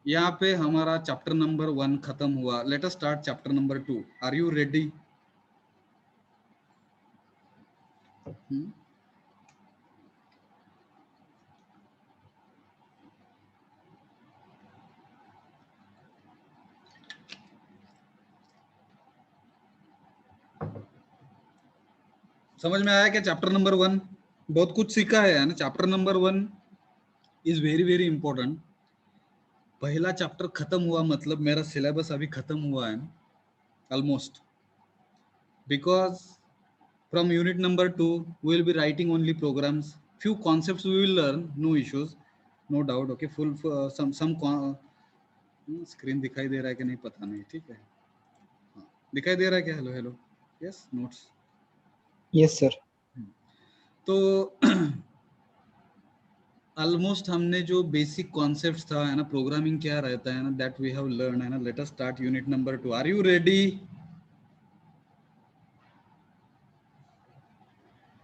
A: यहाँ पे हमारा चैप्टर नंबर 1 खत्म हुआ। Let us start chapter number 2। Are you ready? समझ में आया क्या चैप्टर नंबर 1? बहुत कुछ सीखा है ना। Chapter number 1 is very very important. पहला चैप्टर खत्म हुआ मतलब मेरा सिलेबस अभी खत्म हुआ है almost, because from unit number 2 we will be writing only programs, few concepts we will learn, no issues, no doubt, okay, full screen दिखाई दे रहा है कि नहीं पता नहीं, ठीक है, हाँ, दिखाई दे रहा है क्या? Hello hello, yes, notes,
B: yes sir.
A: तो ऑलमोस्ट हमने जो बेसिक कॉन्सेप्ट्स था है ना, प्रोग्रामिंग क्या रहता है ना, दैट वी हैव लर्न है ना। Let us start unit number 2। Are you ready?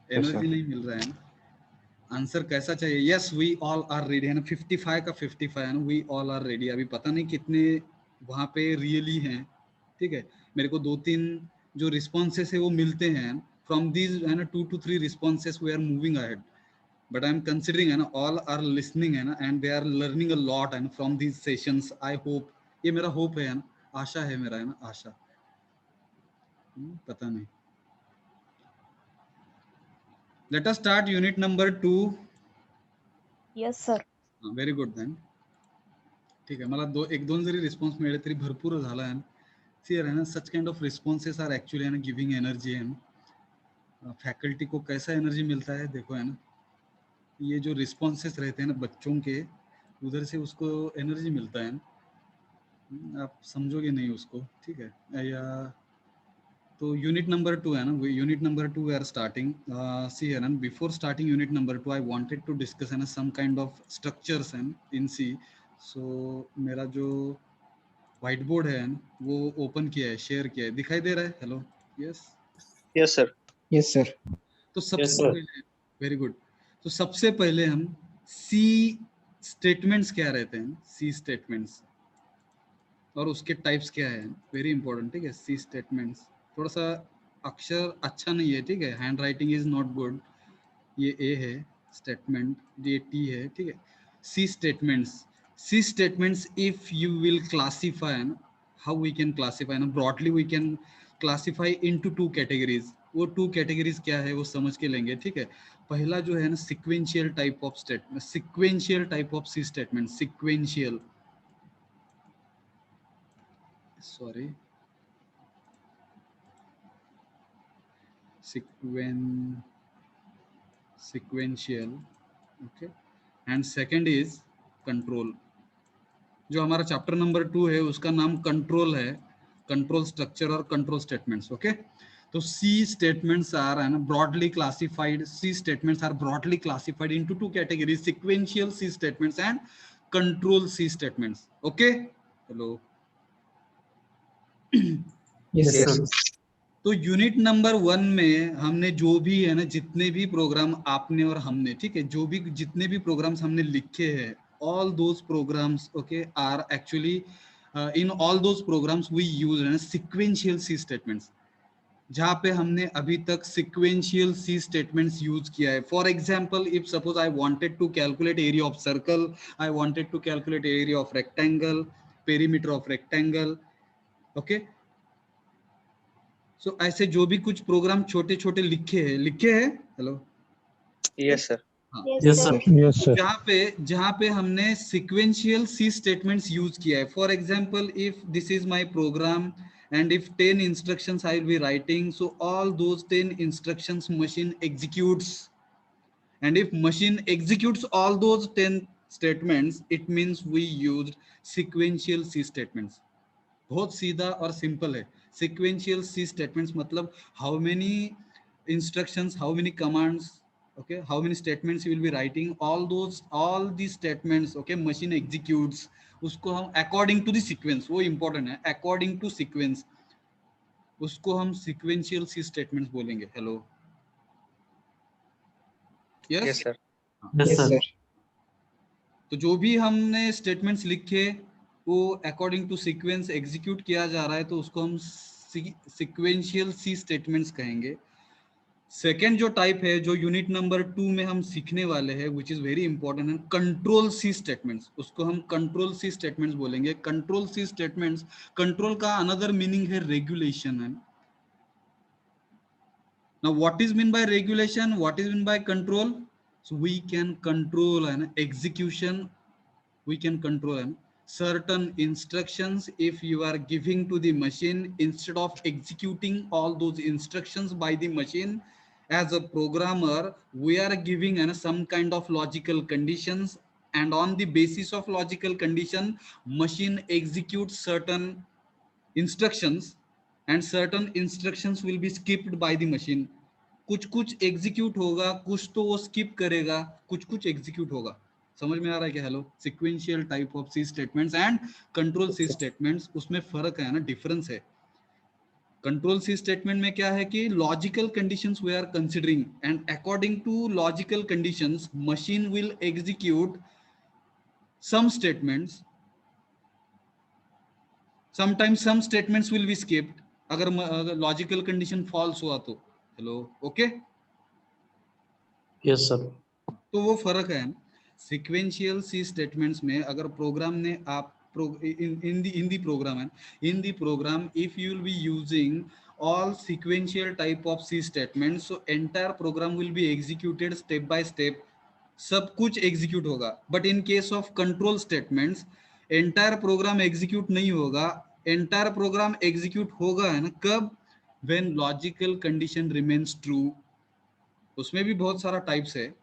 C: Yes,
A: energy
C: sir.
A: नहीं मिल रहा है ना। आंसर कैसा चाहिए? Yes we all are ready है ना। 55 का 55 है ना, वी ऑल आर रेडी। अभी पता नहीं कितने वहाँ पे रियली हैं, ठीक है। मेरे को 2-3 जो रिस्पॉन्सेस है वो मिलते हैं। फ्रॉम दीज है ना 2 to 3 responses we are moving ahead, but I am considering है ना ऑल आर लिसनिंग है ना, and they are learning a lot है ना from these sessions. I hope, ये मेरा होप है ना, आशा है मेरा है ना, आशा, पता नहीं। Let us start unit number 2.
D: Yes, sir.
A: Very good then, ठीक आहे. मला 1-2 जरी रिस्पॉन्स मिळाले तरी भरपूर झाला आहे. क्लियर है ना. Such kind of responses are actually है ना गिविंग एनर्जी है ना. फैकल्टी को कैसा एनर्जी मिलता है देखो है ना, ये जो रिस्पॉन्सेस रहते हैं ना बच्चों के, उधर से उसको एनर्जी मिलता है ना. आप समझोगे नहीं उसको, ठीक है या तो यूनिट नंबर 2 है ना, unit number 2 we are starting. See है ना, before starting unit number 2 I wanted to discuss है ना सम काइंड ऑफ स्ट्रक्चर्स हैं इन सी. सो मेरा जो व्हाइट बोर्ड है ना, वो ओपन किया है, शेयर किया है, दिखाई दे रहा है? Hello, yes,
B: yes sir. Yes sir.
A: तो सबसे पहले, वेरी गुड, तो सबसे पहले हम सी स्टेटमेंट्स क्या रहते हैं, सी स्टेटमेंट्स और उसके टाइप्स क्या है, वेरी इंपॉर्टेंट, ठीक है. सी स्टेटमेंट्स, थोड़ा सा अक्षर अच्छा नहीं है, ठीक है, hand writing is not good. ये ए है स्टेटमेंट, ये टी है, ठीक है. C statements, C statements if you will classify, how we can classify ना, broadly we can classify into 2 categories. वो 2 कैटेगरीज क्या है वो समझ के लेंगे, ठीक है. पहला जो है ना sequential type of statement, sequential type of C statement, sequential, sorry, sequential, okay, and second is control. जो हमारा चैप्टर नंबर 2 है उसका नाम कंट्रोल है, कंट्रोल स्ट्रक्चर और कंट्रोल स्टेटमेंट्स, ओके. तो सी स्टेटमेंट्स आर है ना broadly classified, C statements are broadly classified into 2 categories, sequential C statements and control C statements, okay. Hello,
B: yes sir.
A: तो unit number 1 में हमने जो भी है ना, जितने भी प्रोग्राम आपने और हमने, ठीक है, जो भी जितने भी प्रोग्राम्स हमने लिखे हैं, all those programs, okay, are actually in all those programs we use है सिक्वेंशियल सी स्टेटमेंट्स. जहाँ पे हमने अभी तक सिक्वेंशियल सी स्टेटमेंट्स यूज किया है. For example, if suppose I wanted to calculate area of circle, I wanted to calculate area of rectangle, perimeter of rectangle, okay. So ऐसे जो भी कुछ प्रोग्राम छोटे छोटे लिखे हैं, हेलो,
B: यस सर।
A: हाँ,
D: Yes, sir.
E: Yes, sir.
A: जहाँ पे हमने सिक्वेंशियल सी स्टेटमेंट्स यूज किया है. For example, if this is my program and if 10 instructions I will be writing, so all those 10 instructions machine executes, and if machine executes all those 10 statements, it means we used sequential C statements. बहुत सीधा और simple है. Sequential C statements मतलब how many instructions, how many commands, okay, how many statements you will be writing, all the statements, okay, machine executes उसको हम according to the sequence, वो important है, according to sequence, उसको हम sequential C statements बोलेंगे. Hello, yes
B: sir.
A: Yes
B: sir.
A: तो जो भी हमने स्टेटमेंट्स लिखे वो अकॉर्डिंग टू सीक्वेंस एग्जीक्यूट किया जा रहा है, तो उसको हम सीक्वेंशियल सी स्टेटमेंट्स कहेंगे. सेकेंड जो टाइप है, जो यूनिट नंबर 2 में हम सीखने वाले हैं, विच इज वेरी इंपॉर्टेंट, है कंट्रोल सी स्टेटमेंट्स. उसको हम कंट्रोल सी स्टेटमेंट्स बोलेंगे. कंट्रोल सी स्टेटमेंट्स, कंट्रोल का अनदर मीनिंग है रेगुलेशन है. Now what is mean by regulation, what is mean by control? So we can control an execution, we can control certain instructions if you are giving to the machine. Instead of executing all those instructions by the machine, as a programmer we are giving some kind of logical conditions, and on the basis of logical condition machine executes certain instructions, and certain instructions will be skipped by the machine. कुछ कुछ execute होगा, कुछ तो वो skip करेगा, कुछ कुछ execute होगा. समझ में आ रहा है क्या? Hello, sequential type of C statements and control C statements, उसमें फर्क है ना, डिफरेंस है. कंट्रोल सी स्टेटमेंट में क्या है कि logical conditions we are considering, and according to logical conditions machine will execute some statements. Sometimes some statements will be skipped अगर लॉजिकल कंडीशन फॉल्स हुआ तो. Hello, okay?
G: Yes sir.
A: तो वो फर्क है. सिक्वेंशियल सी स्टेटमेंट्स में अगर programme ने आप in the program if you will be using all sequential type of C statements, so entire program will be executed step by step, सब कुछ execute होगा. But in case of control statements entire program execute नहीं होगा. entire program execute होगा है ना, कब? when logical condition remains true. उसमें भी बहुत सारा टाइप्स है,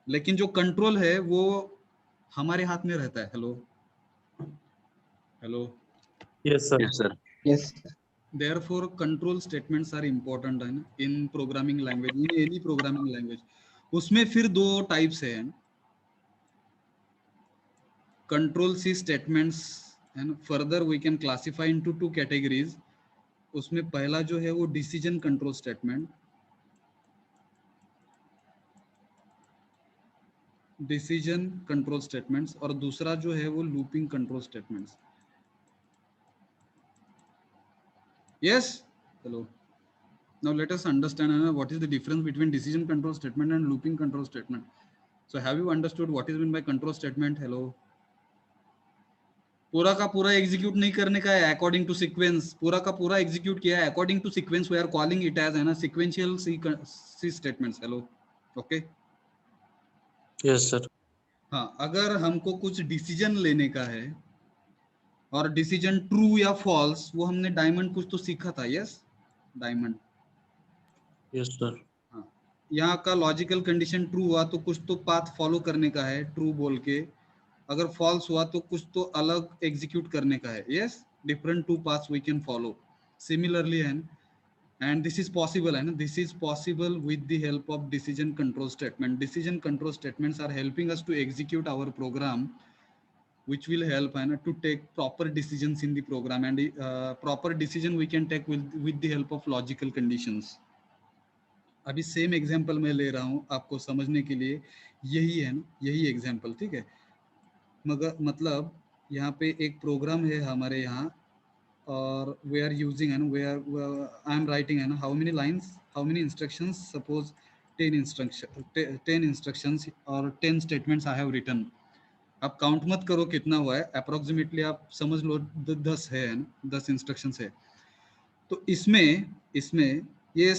A: लेकिन जो कंट्रोल है वो हमारे हाथ में रहता है. Hello hello.
G: Yes sir.
C: Yes, sir.
B: Yes.
A: Therefore control statements are important है ना in programming language, in any programming language. उसमें फिर दो टाइप्स है, control C statements and further we can classify into two categories. उसमें पहला जो है वो decision control statement, decision control statements, और दूसरा जो है वो looping control statements. Yes, hello. Now let us understand what is the difference between decision control statement and looping control statement. So have you understood what is meant by control statement? Hello. पूरा का पूरा execute नहीं करने का है according to sequence, पूरा का पूरा एग्जीक्यूट किया है according to sequence. We are calling it as है ना sequential C statements. Hello, okay?
G: Yes sir.
A: हाँ, अगर हमको कुछ डिसीजन लेने का है और डिसीजन ट्रू या फॉल्स, वो हमने डायमंड कुछ तो सीखा था. Yes, diamond.
G: Yes sir.
A: हाँ, यहाँ का लॉजिकल कंडीशन ट्रू हुआ तो कुछ तो पाथ फॉलो करने का है ट्रू बोल के, अगर फॉल्स हुआ तो कुछ तो अलग एग्जीक्यूट करने का है. Yes, different two paths we can follow. Similarly है, एंड दिस इज पॉसिबल है ना, this is possible with the help of decision control statement. Decision control statements are helping us to execute our program, which will help to take proper decisions in the program, and proper decision we can take with the help of logical conditions. अभी same example मैं ले रहा हूँ आपको समझने के लिए, यही है ना, यही एग्जांपल, ठीक है? मगर मतलब यहाँ पे एक प्रोग्राम है हमारे यहाँ, और we are using and I am writing and how many lines, how many instructions, suppose 10 instructions or 10 statements I have written. आप काउंट मत करो कितना हुआ है, अप्रोक्सीमेटली आप समझ लो 10 है, 10 इंस्ट्रक्शंस है. तो इसमें ये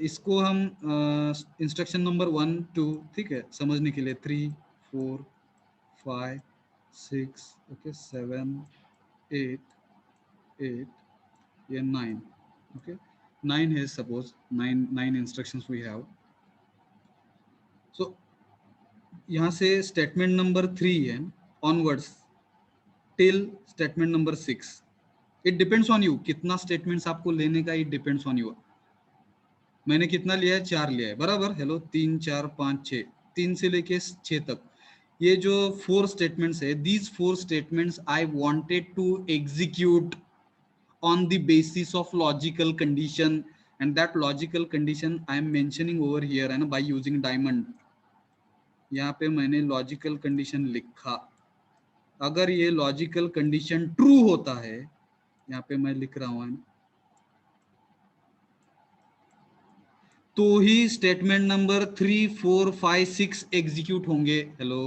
A: इसको हम इंस्ट्रक्शन नंबर 1 2, ठीक है, समझने के लिए 3 4 5 6 ओके 7 8 ये 9, ओके 9 है, सपोज 9 इंस्ट्रक्शंस वी हैव. सो यहाँ से स्टेटमेंट नंबर 3 है onwards till statement number 6. It depends on you कितना स्टेटमेंट्स आपको लेने का, इट डिपेंड्स ऑन यू. मैंने कितना लिया है? 4 लिया है, बराबर. हेलो, 3 4 5 6, 3 से लेके 6 तक. ये जो 4 स्टेटमेंट्स है, these 4 statements I wanted to execute on the basis of logical condition, and that logical condition I am mentioning over here and by using diamond. यहाँ पे मैंने लॉजिकल कंडीशन लिखा. अगर ये लॉजिकल कंडीशन ट्रू होता है, यहाँ पे मैं लिख रहा हूँ, तो ही स्टेटमेंट नंबर 3 4 5 6 एग्जीक्यूट होंगे. Hello,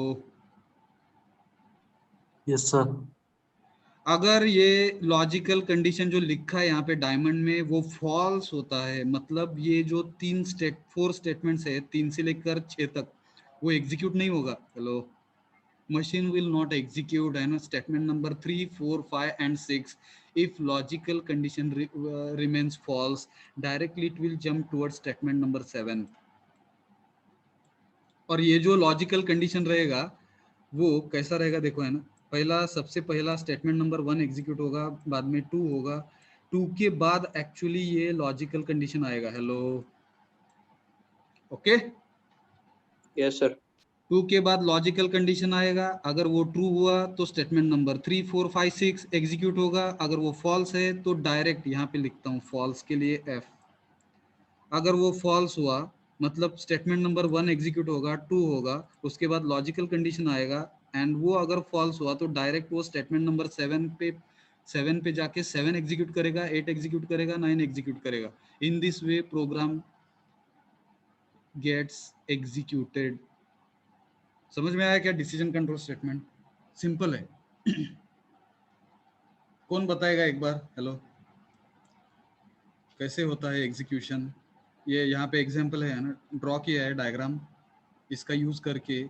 G: yes sir.
A: अगर ये लॉजिकल कंडीशन जो लिखा है यहाँ पे डायमंड में वो फॉल्स होता है, मतलब ये जो 4 स्टेटमेंट्स है 3 से लेकर 6 तक, वो एग्जीक्यूट नहीं होगा। Hello, machine will not execute and statement number 3, 4, 5 and 6 if logical condition remains false, directly it will jump towards statement number 7। और ये जो लॉजिकल कंडीशन रहेगा वो कैसा रहेगा देखो, है ना, सबसे पहला स्टेटमेंट नंबर 1 एग्जीक्यूट होगा, बाद में 2 होगा, 2 के बाद एक्चुअली ये लॉजिकल कंडीशन आएगा। Hello, okay,
B: yes sir.
A: 2 के बाद लॉजिकल कंडीशन आएगा, अगर वो ट्रू हुआ तो स्टेटमेंट नंबर 3, 4, 5, 6 एग्जीक्यूट होगा, अगर वो फॉल्स है तो डायरेक्ट यहाँ पे लिखता हूँ फॉल्स के लिए F। अगर वो फॉल्स हुआ मतलब स्टेटमेंट नंबर 1 एग्जीक्यूट होगा, 2 होगा, उसके बाद लॉजिकल कंडीशन आएगा, एंड वो अगर फॉल्स हुआ तो डायरेक्ट वो स्टेटमेंट नंबर 7 पे जाके 7 एग्जीक्यूट करेगा, 8 एग्जीक्यूट करेगा, 9 एग्जीक्यूट करेगा। In this way program gets executed. समझ में आया क्या डिसीजन कंट्रोल स्टेटमेंट? सिंपल है। कौन बताएगा एक बार? हेलो, कैसे होता है एग्जीक्यूशन? ये यहाँ पे एग्जांपल है ना, ड्रॉ किया है डायग्राम, इसका यूज करके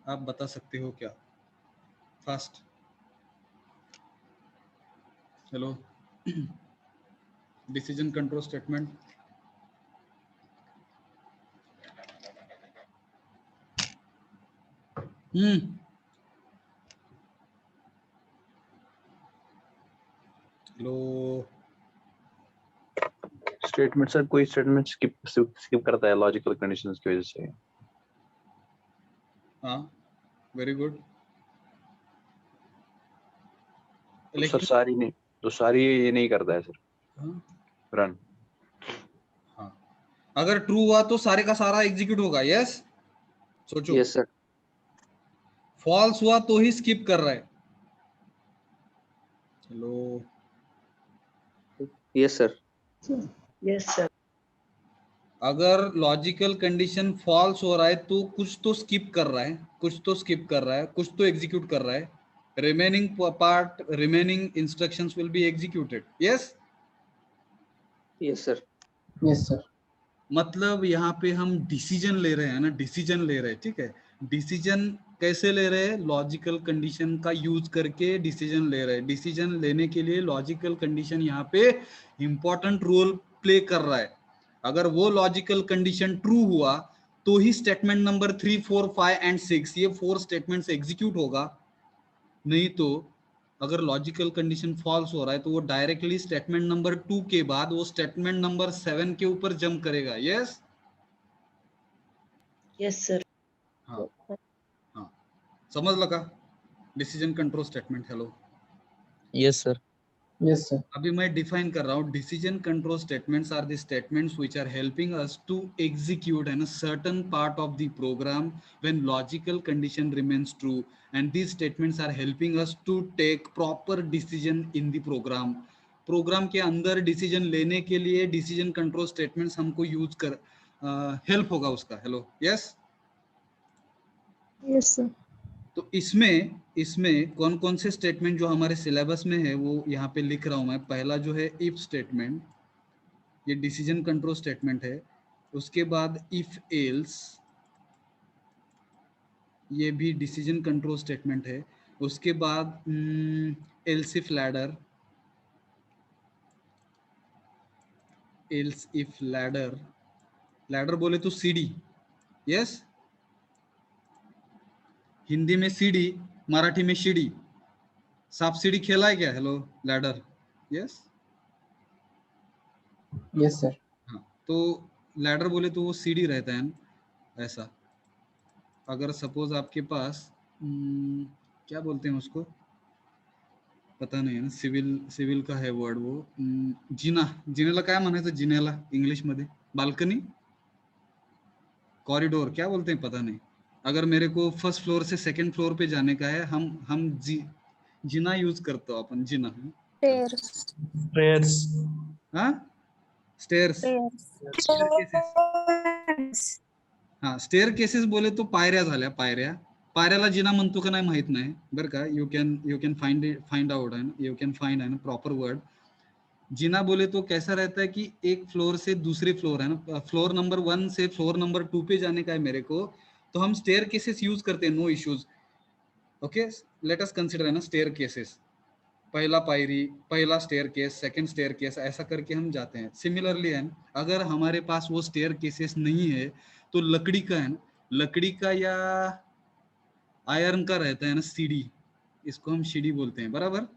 A: आप बता सकते हो क्या? Fast, hello, decision control statement. Hello,
C: statement sir, कोई स्टेटमेंट स्किप करता है लॉजिकल कंडीशंस की वजह से।
A: हाँ, वेरी गुड।
C: तो सर सारी नहीं, तो सारी ये नहीं करता है सर रन।
A: हाँ, अगर ट्रू हुआ तो सारे का सारा एग्जीक्यूट होगा। यस, सोचो।
B: Yes sir.
A: फॉल्स हुआ तो ही स्किप कर रहा है। Hello,
B: yes sir.
H: Yes sir.
A: अगर लॉजिकल कंडीशन फॉल्स हो रहा है तो कुछ तो स्किप कर रहा है, कुछ तो स्किप कर रहा है, कुछ तो एग्जीक्यूट कर रहा है। Remaining part, remaining instructions will be executed. Yes,
B: yes sir.
H: Yes sir.
A: मतलब यहाँ पे हम डिसीजन ले रहे हैं ना, डिसीजन ले रहे हैं, ठीक है। डिसीजन कैसे ले रहे हैं? लॉजिकल कंडीशन का यूज करके डिसीजन ले रहे हैं। डिसीजन लेने के लिए लॉजिकल कंडीशन यहाँ पे इंपॉर्टेंट रोल प्ले कर रहा है। अगर वो लॉजिकल कंडीशन ट्रू हुआ तो ही स्टेटमेंट नंबर 3, 4, 5 एंड 6 ये 4 स्टेटमेंट्स एग्जीक्यूट होगा। नहीं तो अगर लॉजिकल कंडीशन फॉल्स हो रहा है तो वो डायरेक्टली स्टेटमेंट नंबर 2 के बाद वो स्टेटमेंट नंबर 7 के ऊपर जंप करेगा। Yes,
H: yes sir.
A: हाँ हाँ, समझ लगा decision control statement? Hello,
E: Yes, sir.
H: Yes sir.
A: अभी मैं डिफाइन कर रहा हूँ। Decision control statements are the statements which are helping us to execute an certain part of the program when logical condition remains true, and these statements are helping us to take proper decision in the program. Program के अंदर decision लेने के लिए decision control statements हमको use कर help होगा उसका। Hello, yes.
D: Yes sir.
A: तो इसमें कौन कौन से स्टेटमेंट जो हमारे सिलेबस में है वो यहाँ पे लिख रहा हूँ मैं। पहला जो है इफ स्टेटमेंट, ये डिसीजन कंट्रोल स्टेटमेंट है। उसके बाद इफ एल्स, ये भी डिसीजन कंट्रोल स्टेटमेंट है। उसके बाद else if ladder, else if ladder, ladder बोले तो सीडी। यस, हिंदी में सीडी, मराठी में सीडी। सांप सीढ़ी खेला है क्या? Hello, ladder. Yes,
H: yes sir.
A: हाँ, तो लैडर बोले तो वो सीढ़ी रहता है ना, ऐसा। अगर सपोज आपके पास क्या बोलते हैं उसको, पता नहीं है ना, सिविल का है वर्ड वो, जिनेला काय म्हणायचं? जिनेला इंग्लिश मध्ये बाल्कनी, कॉरिडोर, क्या बोलते हैं पता नहीं। अगर मेरे को फर्स्ट फ्लोर से सेकंड फ्लोर पे जाने का है, हम जिना यूज करतो आपण, जिना।
D: Stairs.
G: prayers,
A: हाँ, स्टेयर्स,
D: Stairs.
A: हाँ, स्टेयर केसेस बोले तो पायऱ्या झाल्या, पायऱ्या। पायऱ्याला जिना म्हणतो का नाही माहित नाही बरं का. यू कैन फाइंड आउट है ना, यू कैन फाइंड है ना प्रॉपर वर्ड. जिना बोले तो कैसा रहता है कि एक फ्लोर से दूसरे फ्लोर है ना, फ्लोर नंबर 1 से फ्लोर नंबर 2 पे जाने का है मेरे को, तो हम स्टेयर केसेस यूज करते हैं, no issues. Okay, let us consider है ना स्टेयर केसेस. पहला पायरी, पहला stair case, second stair case, ऐसा करके हम जाते हैं. सिमिलरली है ना, अगर हमारे पास वो स्टेयर केसेस नहीं है तो लकड़ी का है ना, लकड़ी का या आयरन का रहता है ना सीढ़ी, इसको हम सीढ़ी बोलते हैं बराबर.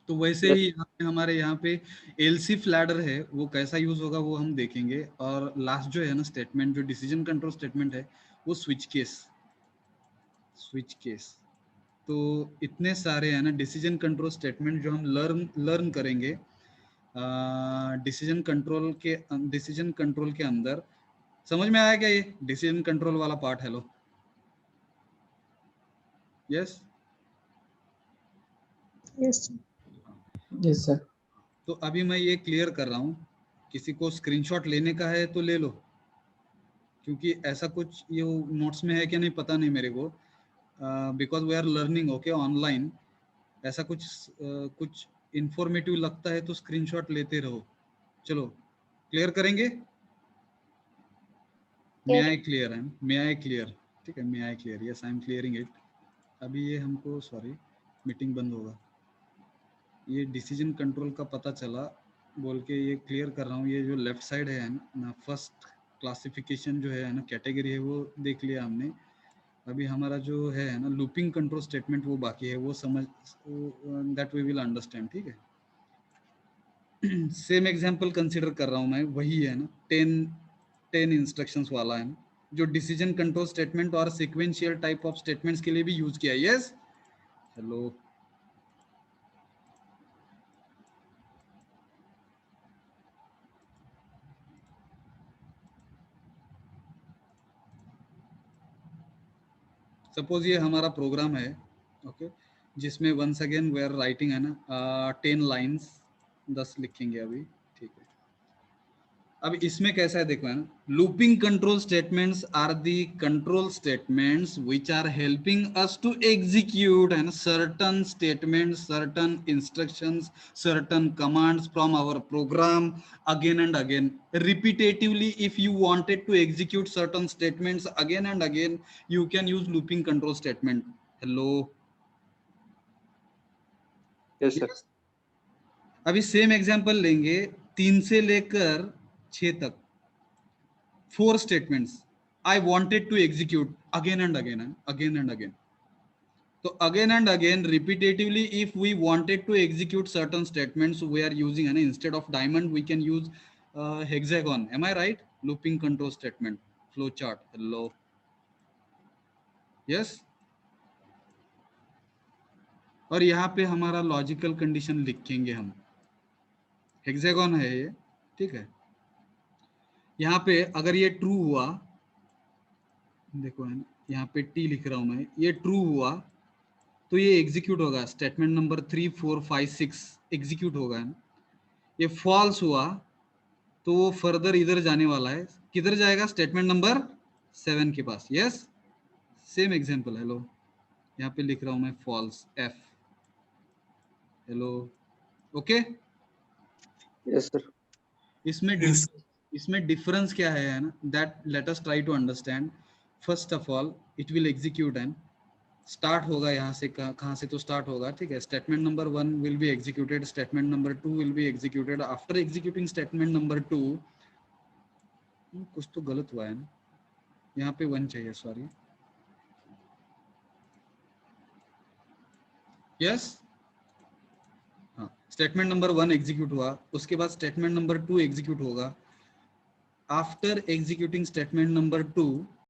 A: तो वैसे ही यहाँ पे हमारे यहाँ पे एलसी फ्लैडर है, वो कैसा यूज होगा वो हम देखेंगे. और लास्ट जो है ना स्टेटमेंट, जो डिसीजन कंट्रोल स्टेटमेंट है, वो स्विच केस. Switch case. तो इतने सारे है ना डिसीजन कंट्रोल स्टेटमेंट जो हम लर्न करेंगे डिसीजन कंट्रोल के अंदर. समझ में आया क्या ये डिसीजन कंट्रोल वाला part? Hello, yes
H: yes sir.
A: तो अभी मैं ये क्लियर कर रहा हूँ. किसी को स्क्रीनशॉट लेने का है तो ले लो, क्योंकि ऐसा कुछ ये नोट्स में है कि नहीं पता नहीं मेरे को, because we are learning okay online. ऐसा कुछ इंफॉर्मेटिव लगता है तो स्क्रीनशॉट लेते रहो. चलो क्लियर करेंगे. मे आई क्लियर है, मे आई क्लियर, ठीक है, may I clear, yes I am clearing it. अभी ये हमको सॉरी मीटिंग बंद होगा. ये डिसीजन कंट्रोल का पता चला बोल के ये क्लियर कर रहा हूँ. ये जो लेफ्ट साइड है ना, फर्स्ट क्लासिफिकेशन जो है ना, कैटेगरी है, वो देख लिया हमने. अभी हमारा जो है ना लूपिंग कंट्रोल स्टेटमेंट वो बाकी है, वो समझ, दैट वी विल अंडरस्टैंड. ठीक है, सेम एग्जांपल कंसीडर कर रहा हूँ मैं, वही है ना 10 इंस्ट्रक्शंस वाला है ना, जो डिसीजन कंट्रोल स्टेटमेंट और सीक्वेंशियल टाइप ऑफ स्टेटमेंट्स के लिए भी यूज किया है. यस, हेलो, सपोज ये हमारा प्रोग्राम है ओके, जिसमें once again we are writing है ना 10 लाइंस, 10 लिखेंगे अभी. ठीक है, अब इसमें कैसा है देखो है ना, looping control statements are the control statements which are helping us to execute है ना certain statements, certain instructions, certain commands from our program again and again repetitively. If you wanted to execute certain statements again and again, you can use looping control statement. Hello,
C: yes sir.
A: अभी same example लेंगे, 3 से लेकर 6 तक 4 statements I wanted to execute again and again and again and again. So again and again repetitively, if we wanted to execute certain statements, we are using an instead of diamond we can use hexagon. Am I right? Looping control statement flow chart. Hello, yes. और यहाँ पे हमारा logical condition लिखेंगे हम, hexagon है ये. ठीक है, यहाँ पे अगर ये ट्रू हुआ, देखो है ना यहाँ पे टी लिख रहा हूं मैं, ये ट्रू हुआ तो ये एग्जीक्यूट होगा, स्टेटमेंट नंबर 3 4 5 6 एग्जीक्यूट होगा है ना. ये फॉल्स हुआ तो वो फर्दर इधर जाने वाला है, किधर जाएगा, स्टेटमेंट नंबर 7 के पास. Yes, same example. हेलो, यहाँ पे लिख रहा हूं मैं false F. Hello, okay.
B: Yes sir.
A: इसमें डिफरेंस क्या है ना, that let us try to understand. First of all it will execute and start होगा यहाँ से, कहाँ से तो स्टार्ट होगा. ठीक है, statement number 1 will be executed, statement number 2 will be executed. After executing statement number 2, कुछ तो गलत हुआ है ना, यहाँ पे 1 चाहिए, सॉरी. यस, हाँ, स्टेटमेंट नंबर 1 एग्जीक्यूट हुआ, उसके बाद स्टेटमेंट नंबर 2 एग्जीक्यूट होगा. After executing statement number 2